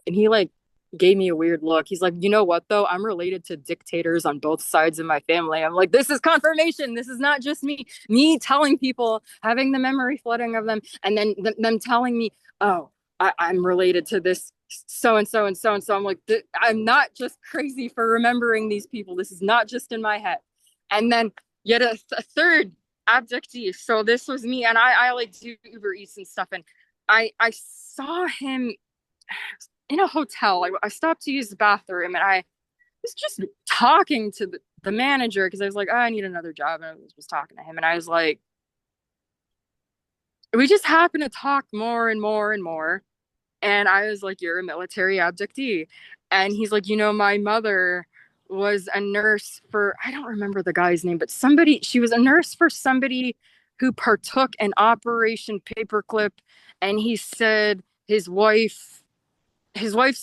he like gave me a weird look. He's like, "You know what though? I'm related to dictators on both sides of my family." I'm like, this is confirmation. This is not just me telling people, having the memory flooding of them, and then them telling me, "Oh, I'm related to this so and so and so and so." I'm like, I'm not just crazy for remembering these people. This is not just in my head. And then yet a third abductee. So this was me, and I like do Uber Eats and stuff, and I saw him in a hotel. I stopped to use the bathroom, and I was just talking to the manager because I was like, "Oh, I need another job." And I was talking to him, and I was like, we just happened to talk more and more and more. And I was like, "You're a military abductee." And he's like, "My mother was a nurse for," I don't remember the guy's name, but she was a nurse for somebody who partook in Operation Paperclip. And he said his wife's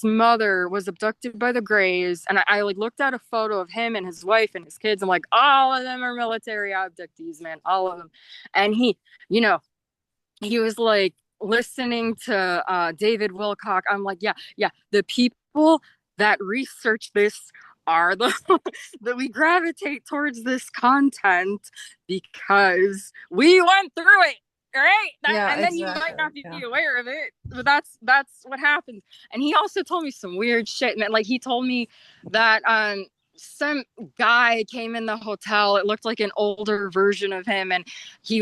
mother was abducted by the Greys. And I like looked at a photo of him and his wife and his kids. I'm like, all of them are military abductees, man, all of them. And he was like listening to David Wilcock. I'm like, yeah, the people that research this are the that we gravitate towards this content because we went through it, right? And then you might not be aware of it, but that's what happens. And he also told me some weird shit, man. Like, he told me that some guy came in the hotel. It looked like an older version of him, and he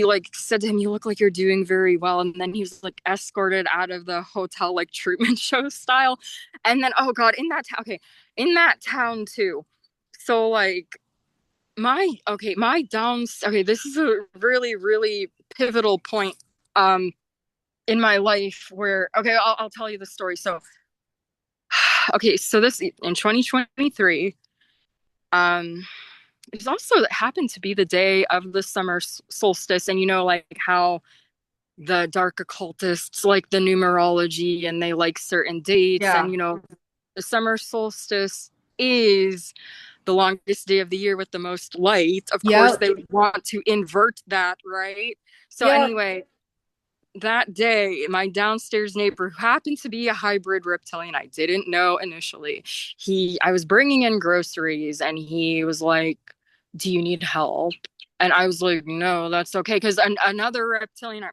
like said to him, "You look like you're doing very well." And then he was like escorted out of the hotel like Truman Show style. And then, oh god, in that town too. So like this is a really, really pivotal point in my life where I'll tell you the story. So so this in 2023, it also happened to be the day of the summer solstice. And like how the dark occultists like the numerology and they like certain dates. And the summer solstice is the longest day of the year with the most light. Of course, they want to invert that, right? So anyway, that day, my downstairs neighbor, who happened to be a hybrid reptilian, I didn't know initially. I was bringing in groceries, and he was like, "Do you need help?" And I was like, "No, that's okay." Because another reptilian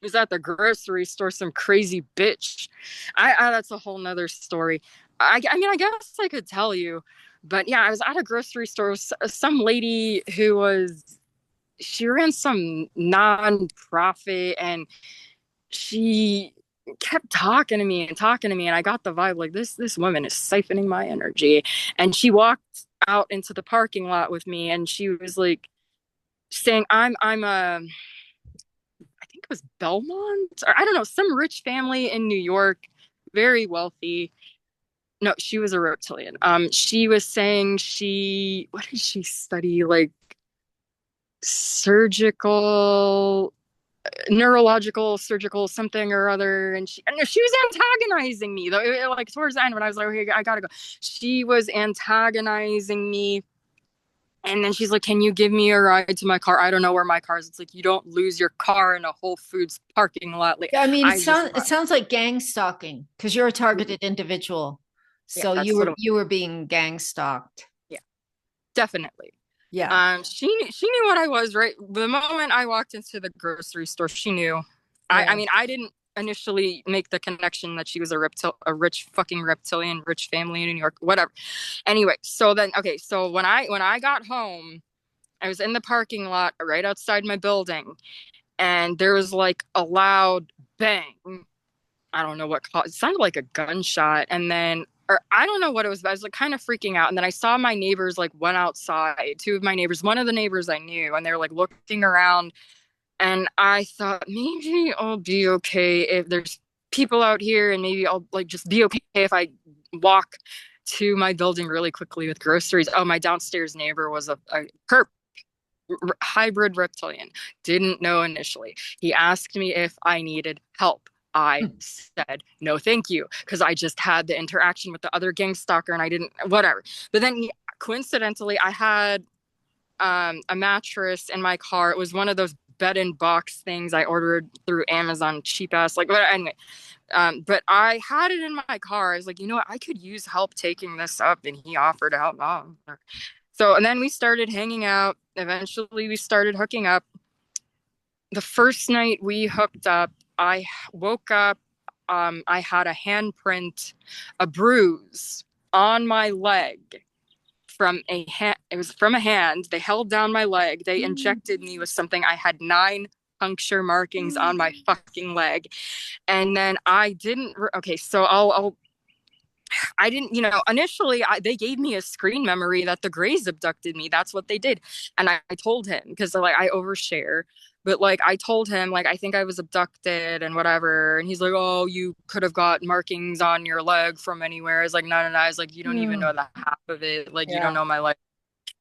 was at the grocery store, some crazy bitch. That's a whole nother story. I mean, I guess I could tell you, but yeah, I was at a grocery store with some lady she ran some non-profit, and she kept talking to me, and I got the vibe like this woman is siphoning my energy. And she walked out into the parking lot with me, and she was like saying, I'm a, I think it was Belmont, or I don't know, some rich family in New York, very wealthy. No, she was a reptilian. She was saying what did she study? Like surgical, neurological, surgical, something or other. And she was antagonizing me though. Like towards the end when I was like, okay, I gotta go. She was antagonizing me. And then she's like, can you give me a ride to my car? I don't know where my car is. It's like, you don't lose your car in a Whole Foods parking lot. Like, I mean, it sounds like gang stalking because you're a targeted individual. Yeah, So that's you were being gang stalked. Yeah, definitely. Yeah. She knew what I was, right? The moment I walked into the grocery store, she knew. Yeah. I mean, I didn't initially make the connection that she was a rich fucking reptilian, rich family in New York, whatever. Anyway, so then okay, so when I got home, I was in the parking lot right outside my building, and there was like a loud bang. I don't know what caused it. Sounded like a gunshot, and then or I don't know what it was, but I was like kind of freaking out. And then I saw my neighbors like went outside, two of my neighbors, one of the neighbors I knew, and they were like looking around. And I thought maybe I'll be okay if there's people out here, and maybe I'll like just be okay if I walk to my building really quickly with groceries. Oh, my downstairs neighbor was a hybrid reptilian. Didn't know initially. He asked me if I needed help. I said no, thank you, because I just had the interaction with the other gang stalker, and I didn't whatever. But then coincidentally, I had a mattress in my car. It was one of those bed and box things I ordered through Amazon, cheap ass. Like, anyway, but I had it in my car. I was like, you know what? I could use help taking this up, and he offered to help. Oh. So, and then we started hanging out. Eventually, we started hooking up. The first night we hooked up, I woke up. I had a handprint, a bruise on my leg from a hand. It was from a hand. They held down my leg. They injected me with something. I had 9 puncture markings on my fucking leg. And then I didn't. Okay, so I didn't, initially they gave me a screen memory that the Greys abducted me. That's what they did. And I told him, because like I overshare, but like I told him, like, I think I was abducted and whatever. And he's like, oh, you could have got markings on your leg from anywhere. I was like, no. I was like, you don't even know the half of it. Like, you don't know my life.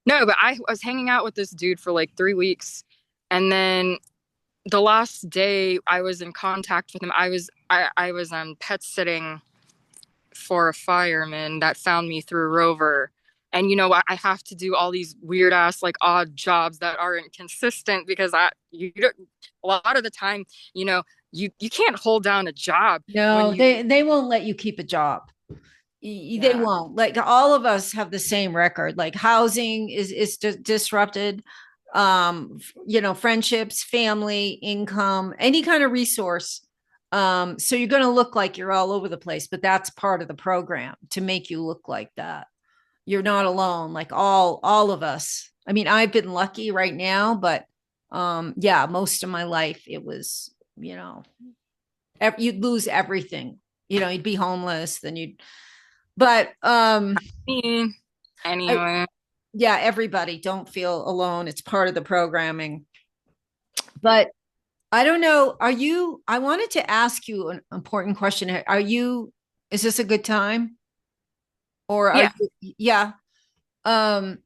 No, but I was hanging out with this dude for like 3 weeks. And then the last day I was in contact with him, I was pet sitting for a fireman that found me through Rover. And I have to do all these weird ass like odd jobs that aren't consistent, because a lot of the time, you can't hold down a job. No, they won't let you keep a job. They won't. Like, all of us have the same record. Like, housing is disrupted. Friendships, family, income, any kind of resource. So you're going to look like you're all over the place, but that's part of the program to make you look like that. You're not alone. Like, all of us. I mean, I've been lucky right now, but most of my life it was, you'd lose everything. You'd be homeless, then but anyway. Everybody, don't feel alone. It's part of the programming. But I don't know. I wanted to ask you an important question. Is this a good time? Or yeah. Oh,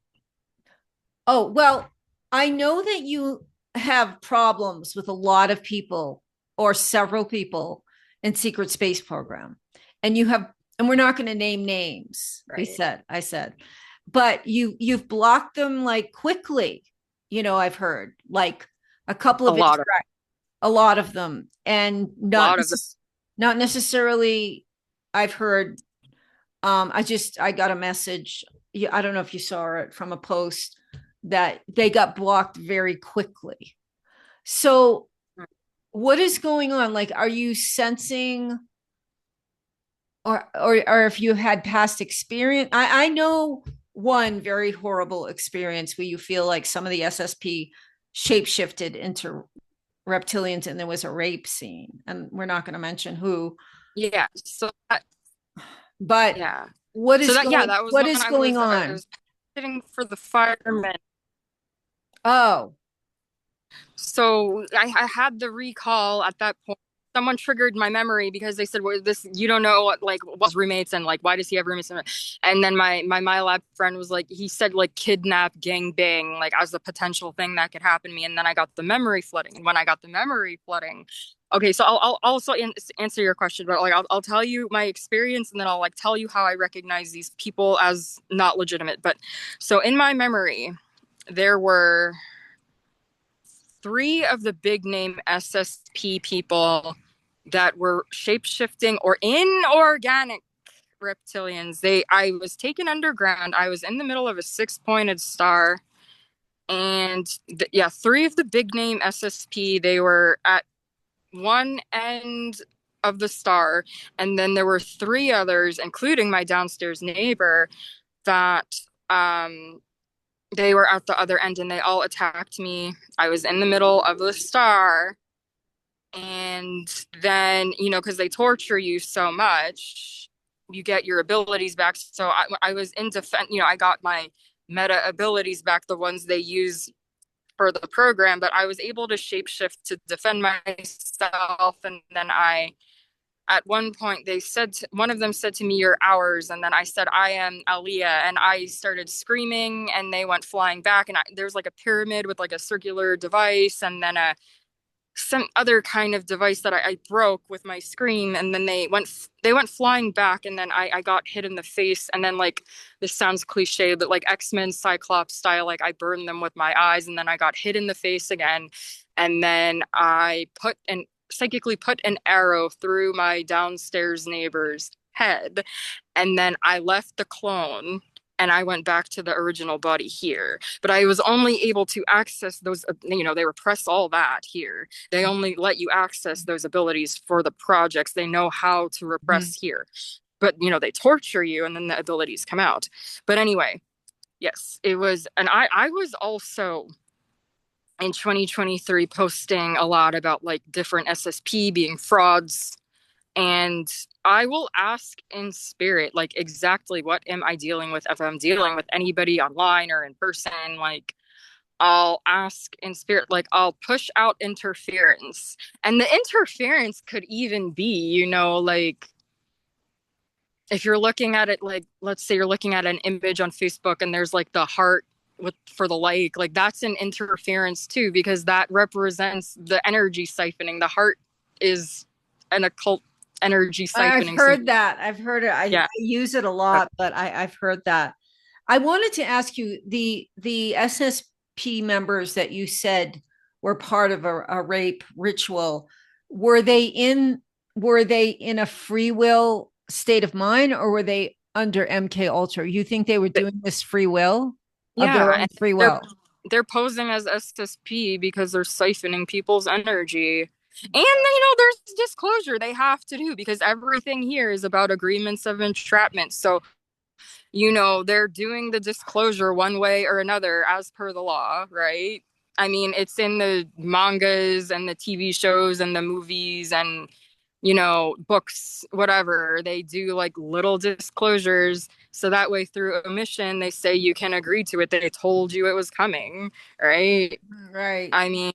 well, I know that you have problems with a lot of people or several people in Secret Space Program. And we're not going to name names. Right. I said, but you've blocked them like quickly. I've heard like a couple of a lot of them, and not necessarily. I've heard. I got a message. I don't know if you saw it, from a post that they got blocked very quickly. So what is going on? Like, are you sensing, or if you had past experience? I know one very horrible experience where you feel like some of the SSP shapeshifted into reptilians, and there was a rape scene, and we're not going to mention who. Yeah. So but what is what is going on? I was sitting for the firemen. Oh. So I had the recall at that point. someone triggered my memory because they said, well, this, you don't know what, like, what's roommates and like, why does he have roommates? And then my lab friend was like, he said like kidnap, gang bang, like as a potential thing that could happen to me. And then I got the memory flooding. And when I got the memory flooding, okay, so I'll also answer your question, but like, I'll tell you my experience and then I'll like tell you how I recognize these people as not legitimate. But so in my memory, there were 3 of the big name SSP people that were shape-shifting or inorganic reptilians. I was taken underground. I was in the middle of a 6-pointed star. And yeah, 3 of the big name SSP, they were at one end of the star. And then there were 3 others, including my downstairs neighbor, that they were at the other end and they all attacked me. I was in the middle of the star. And then, you know, because they torture you so much, you get your abilities back. So I was in defense, you know, I got my meta abilities back, the ones they use for the program, but I was able to shapeshift to defend myself. And then at one point, one of them said to me, "You're ours." And then I said, "I am Aliyah." And I started screaming and they went flying back. And there's like a pyramid with like a circular device and then some other kind of device that I broke with my scream. And then they went flying back. And then I got hit in the face. And then like, this sounds cliche, but like X-Men Cyclops style, like I burned them with my eyes. And then I got hit in the face again. And then I psychically put an arrow through my downstairs neighbor's head. And then I left the clone and I went back to the original body here. But I was only able to access those, you know, they repress all that here. They only let you access those abilities for the projects. They know how to repress here. But, you know, they torture you and then the abilities come out. But anyway, yes, it was. And I was also in 2023 posting a lot about like different SSP being frauds. And I will ask in spirit, like, exactly what am I dealing with? If I'm dealing with anybody online or in person, like, I'll ask in spirit, like, I'll push out interference. And the interference could even be, you know, like, if you're looking at it, like, let's say you're looking at an image on Facebook and there's like the heart for the like that's an interference too, because that represents the energy siphoning. The heart is an occult energy siphoning. I've heard that. I've heard it. I use it a lot, but I've heard that. I wanted to ask you, the SSP members that you said were part of a rape ritual, were they in a free will state of mind, or were they under MKUltra? You think they were doing this free will? Of their own free will? They're posing as SSP because they're siphoning people's energy. And, you know, there's disclosure they have to do because everything here is about agreements of entrapment. So, you know, they're doing the disclosure one way or another as per the law, right? I mean, it's in the mangas and the TV shows and the movies and, you know, books, whatever. They do like little disclosures. So that way through omission, they say you can agree to it. They told you it was coming, right? Right. I mean,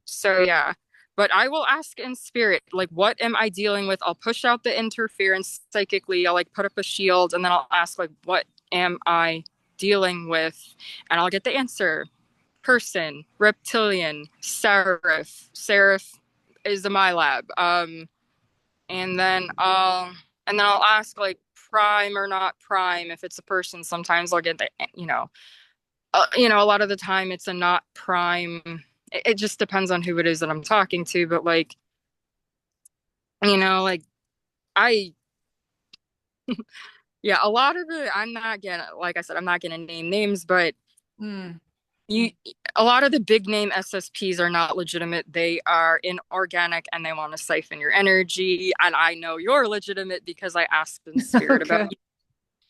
so yeah. But I will ask in spirit, like, what am I dealing with? I'll push out the interference psychically. I'll like put up a shield and then I'll ask, like, what am I dealing with? And I'll get the answer. Person, reptilian, seraph. Seraph is the my lab. And then I'll ask like prime or not prime. If it's a person, sometimes I'll get the, you know, a lot of the time it's a not prime. It just depends on who it is that I'm talking to. But like, you know, like yeah, a lot of it, I'm not gonna, like I said, I'm not gonna name names, but a lot of the big name SSPs are not legitimate. They are inorganic and they want to siphon your energy. And I know you're legitimate because I asked in spirit about you.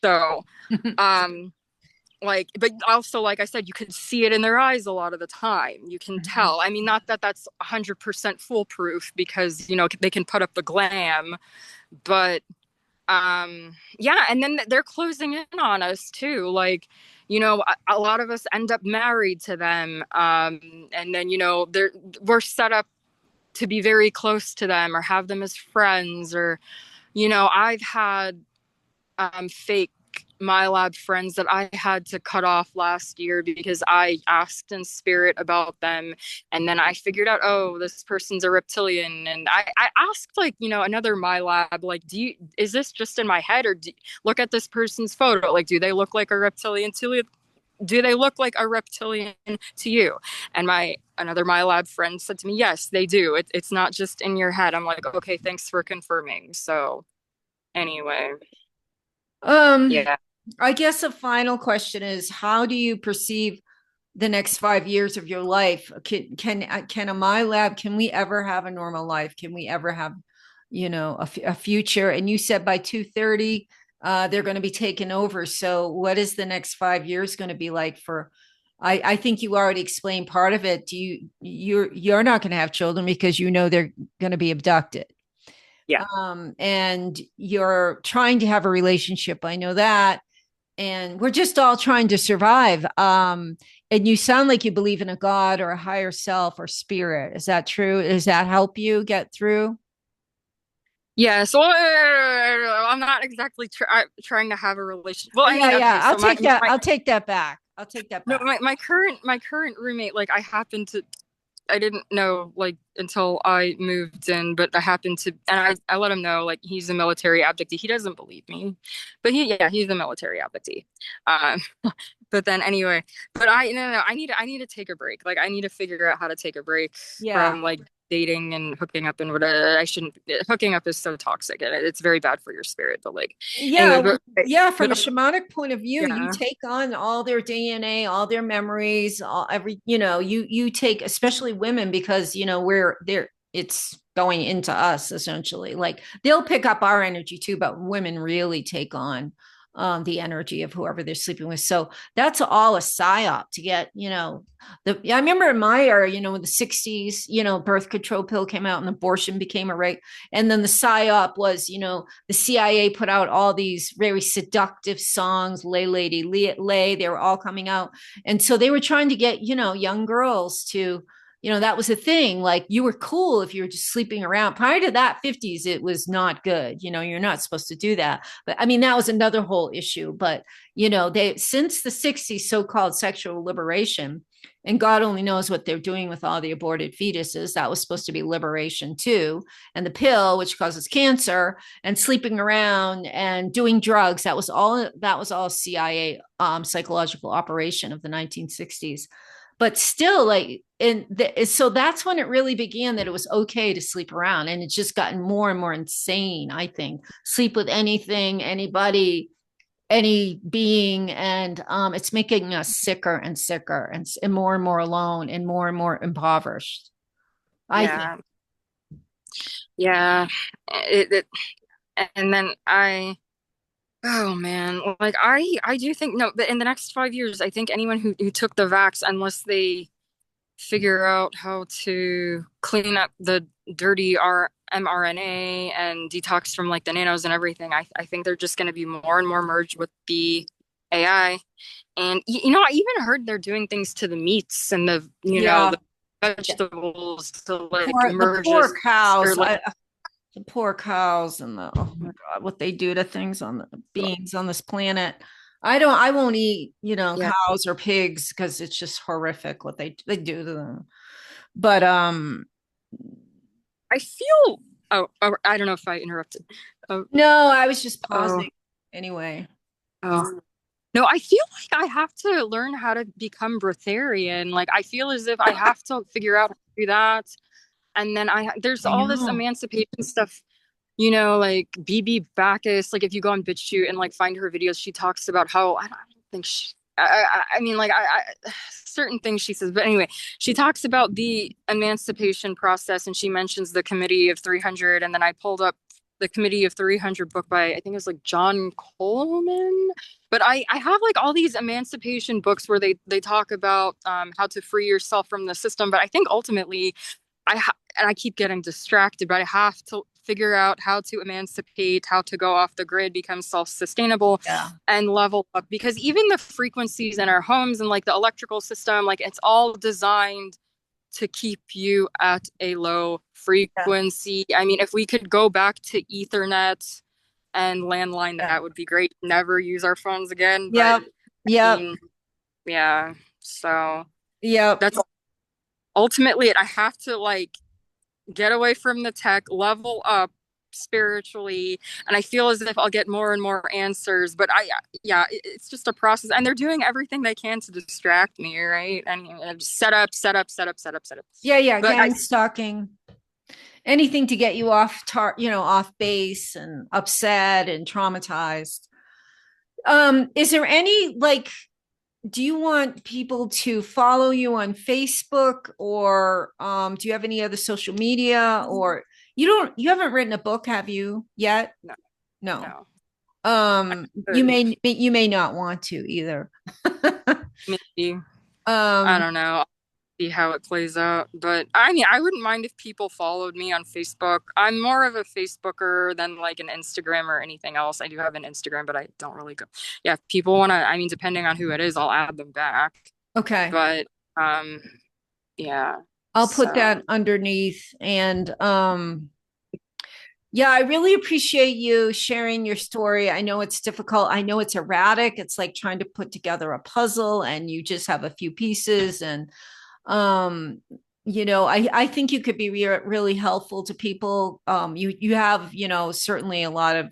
So, like, but also, like I said, you can see it in their eyes a lot of the time. You can tell. I mean, not that that's 100% foolproof because, you know, they can put up the glam, but yeah, and then they're closing in on us too. Like, you know, a lot of us end up married to them, and then, you know, we're set up to be very close to them or have them as friends, or, you know, I've had fake my lab friends that I had to cut off last year because I asked in spirit about them, and then I figured out, oh, this person's a reptilian. And I asked, like, you know, another my lab, like, is this just in my head, or look at this person's photo, like, do they look like a reptilian to you? Do they look like a reptilian to you? And another my lab friend said to me, yes, they do. It's not just in your head. I'm like, okay, thanks for confirming. So anyway, yeah. I guess a final question is, how do you perceive the next 5 years of your life? Can a my lab, can we ever have a normal life? Can we ever have, you know, a future? And you said by 230, they're going to be taken over. So what is the next 5 years going to be like for, I think you already explained part of it. You're not going to have children because you know they're going to be abducted. Yeah. And you're trying to have a relationship. I know that. And we're just all trying to survive. And you sound like you believe in a God or a higher self or spirit. Is that true? Does that help you get through? Yeah, so I'm not exactly trying to have a relationship. Well, I mean, Yeah, okay, I'll so take that. I'll take that back. I'll take that no, back. my current roommate, like, I didn't know, like, until I moved in, but I happened to, and I let him know, like, he's a military abductee. He doesn't believe me, but he's a military abductee. Um, but then anyway, but no, I need to take a break. Like, I need to figure out how to take a break Yeah. from, like, dating and hooking up and whatever. I shouldn't. Hooking up is so toxic, and it's very bad for your spirit. But, like, Yeah. anyway, Yeah. From a but shamanic point of view, you yeah, take on all their DNA, all their memories, you take, especially women, because, you know, we're there, it's going into us essentially. Like they'll pick up our energy too, but women really take on the energy of whoever they're sleeping with. So that's all a psyop to get, you know, I remember in my era, you know, in the 60s, you know, birth control pill came out and abortion became a right. And then the psyop was, you know, the CIA put out all these very seductive songs, Lay Lady, Lay, they were all coming out. And so they were trying to get, you know, young girls to, you know, that was a thing. Like you were cool if you were just sleeping around. Prior to that, 50s, it was not good. You know, you're not supposed to do that. But I mean, that was another whole issue. But, you know, since the 60s, so-called sexual liberation, and God only knows what they're doing with all the aborted fetuses. That was supposed to be liberation too. And the pill, which causes cancer, and sleeping around and doing drugs. That was all CIA psychological operation of the 1960s. But still, like, so that's when it really began that it was okay to sleep around, and it's just gotten more and more insane. I think sleep with anything, anybody, any being, and it's making us sicker and sicker, and more alone, and more impoverished. I think. yeah, yeah. And then oh man, like, I do think, no, but in the next 5 years, I think anyone who took the vax, unless they figure out how to clean up the dirty mRNA and detox from, like, the nanos and everything, I think they're just going to be more and more merged with the AI. And you know, I even heard they're doing things to the meats and Yeah, the vegetables to, like, the merge poor us, or, cows. like, The poor cows and the, oh my God, what they do to things on the beings on this planet. I won't eat, you know, yeah. cows or pigs because it's just horrific what they do to them. But I feel, I don't know if I interrupted. Oh, no, I was just oh, pausing anyway. oh. No, I feel like I have to learn how to become breatharian. Like, I feel as if I have to figure out how to do that. And then there's I all this know. emancipation stuff, you know, like BB Backus. Like, if you go on BitChute and, like, find her videos, she talks about how, I don't think I mean, like, certain things she says, but anyway, she talks about the emancipation process, and she mentions the Committee of 300. And then I pulled up the Committee of 300 book by, I think it was, like, John Coleman. But I have, like, all these emancipation books where they talk about how to free yourself from the system. But I think ultimately, and I keep getting distracted, but I have to figure out how to emancipate, how to go off the grid, become self-sustainable, Yeah. and level up. Because even the frequencies in our homes and, like, the electrical system, like, it's all designed to keep you at a low frequency. I mean, if we could go back to Ethernet and landline, Yeah. that would be great. Never use our phones again. But Yep. I Yep. mean, yeah. So Yep. that's ultimately it. I have to like get away from the tech, level up spiritually, and I feel as if I'll get more and more answers. But yeah, it's just a process, and they're doing everything they can to distract me, right? And just set up, set up, set up, set up, set up. Yeah. Yeah. But Gang stalking. Anything to get you off base and upset and traumatized. Is there any like, do you want people to follow you on Facebook, or do you have any other social media, or you haven't written a book, have you yet? no, No. no. You may not want to either. Maybe. I um don't know. See how it plays out. But I mean, I wouldn't mind if people followed me on Facebook. I'm more of a Facebooker than like an Instagram or anything else. I do have an Instagram, but I don't really go. Yeah, if people want to, I mean, depending on who it is, I'll add them back. okay, But um, yeah. I'll put So that underneath. And yeah, I really appreciate you sharing your story. I know it's difficult. I know it's erratic. It's like trying to put together a puzzle and you just have a few pieces. And um I think you could be really helpful to people. You have, certainly a lot of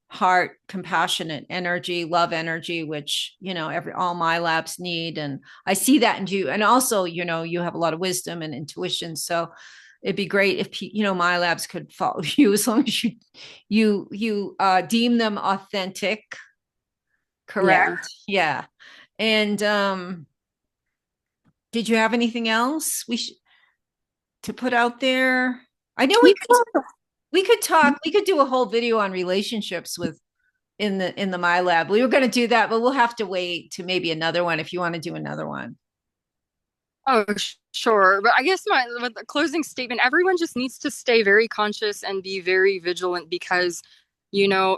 heart, compassionate energy, love energy, which, all my labs need. And I see that in you. And also, you have a lot of wisdom and intuition. So it'd be great if, my labs could follow you, as long as you deem them authentic. yeah. Correct. Yeah. And did you have anything else to put out there? I know we could talk. We could do a whole video on relationships in the My Lab. We were going to do that, but we'll have to wait to maybe another one if you want to do another one. Oh, sure. But I guess my with the closing statement, everyone just needs to stay very conscious and be very vigilant because, you know,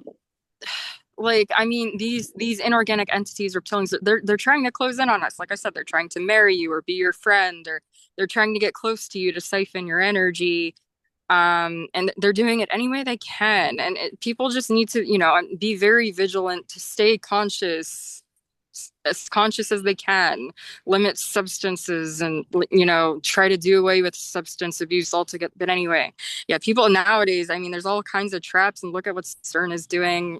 like I mean, these inorganic entities, reptilians, they're trying to close in on us. Like I said, they're trying to marry you or be your friend, or they're trying to get close to you to siphon your energy. And they're doing it any way they can. And people just need to, be very vigilant to stay as conscious as they can, limit substances, and try to do away with substance abuse altogether. But anyway, yeah, people nowadays, I mean, there's all kinds of traps, and look at what CERN is doing.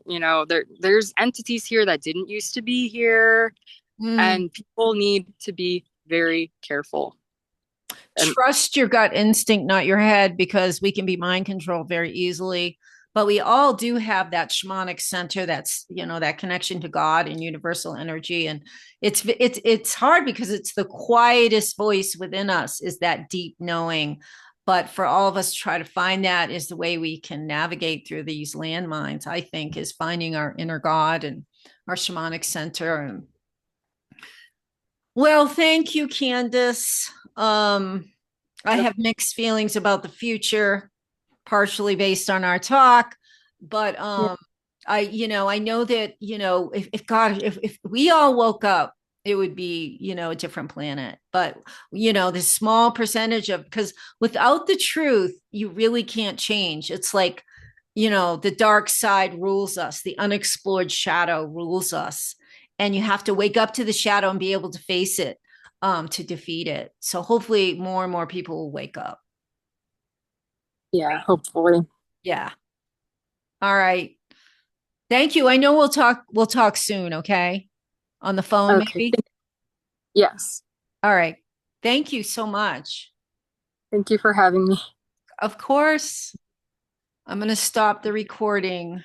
There's entities here that didn't used to be here, Mm. and people need to be very careful. And Trust your gut instinct, not your head, because we can be mind controlled very easily. But we all do have that shamanic center, that's, that connection to God and universal energy. And it's hard because it's the quietest voice within us, is that deep knowing. But for all of us to try to find that is the way we can navigate through these landmines, I think, is finding our inner God and our shamanic center. And well, thank you, Candace. I have mixed feelings about the future, partially based on our talk, but I know that, if God, if we all woke up, it would be, a different planet. But, this small percentage of, because without the truth, you really can't change. It's like, the dark side rules us, the unexplored shadow rules us. And you have to wake up to the shadow and be able to face it, to defeat it. So hopefully more and more people will wake up. yeah, hopefully. Yeah. All right. Thank you. I know we'll talk soon, okay? On the phone, Okay. maybe. Yes. All right. Thank you so much. Thank you for having me. Of course. I'm going to stop the recording.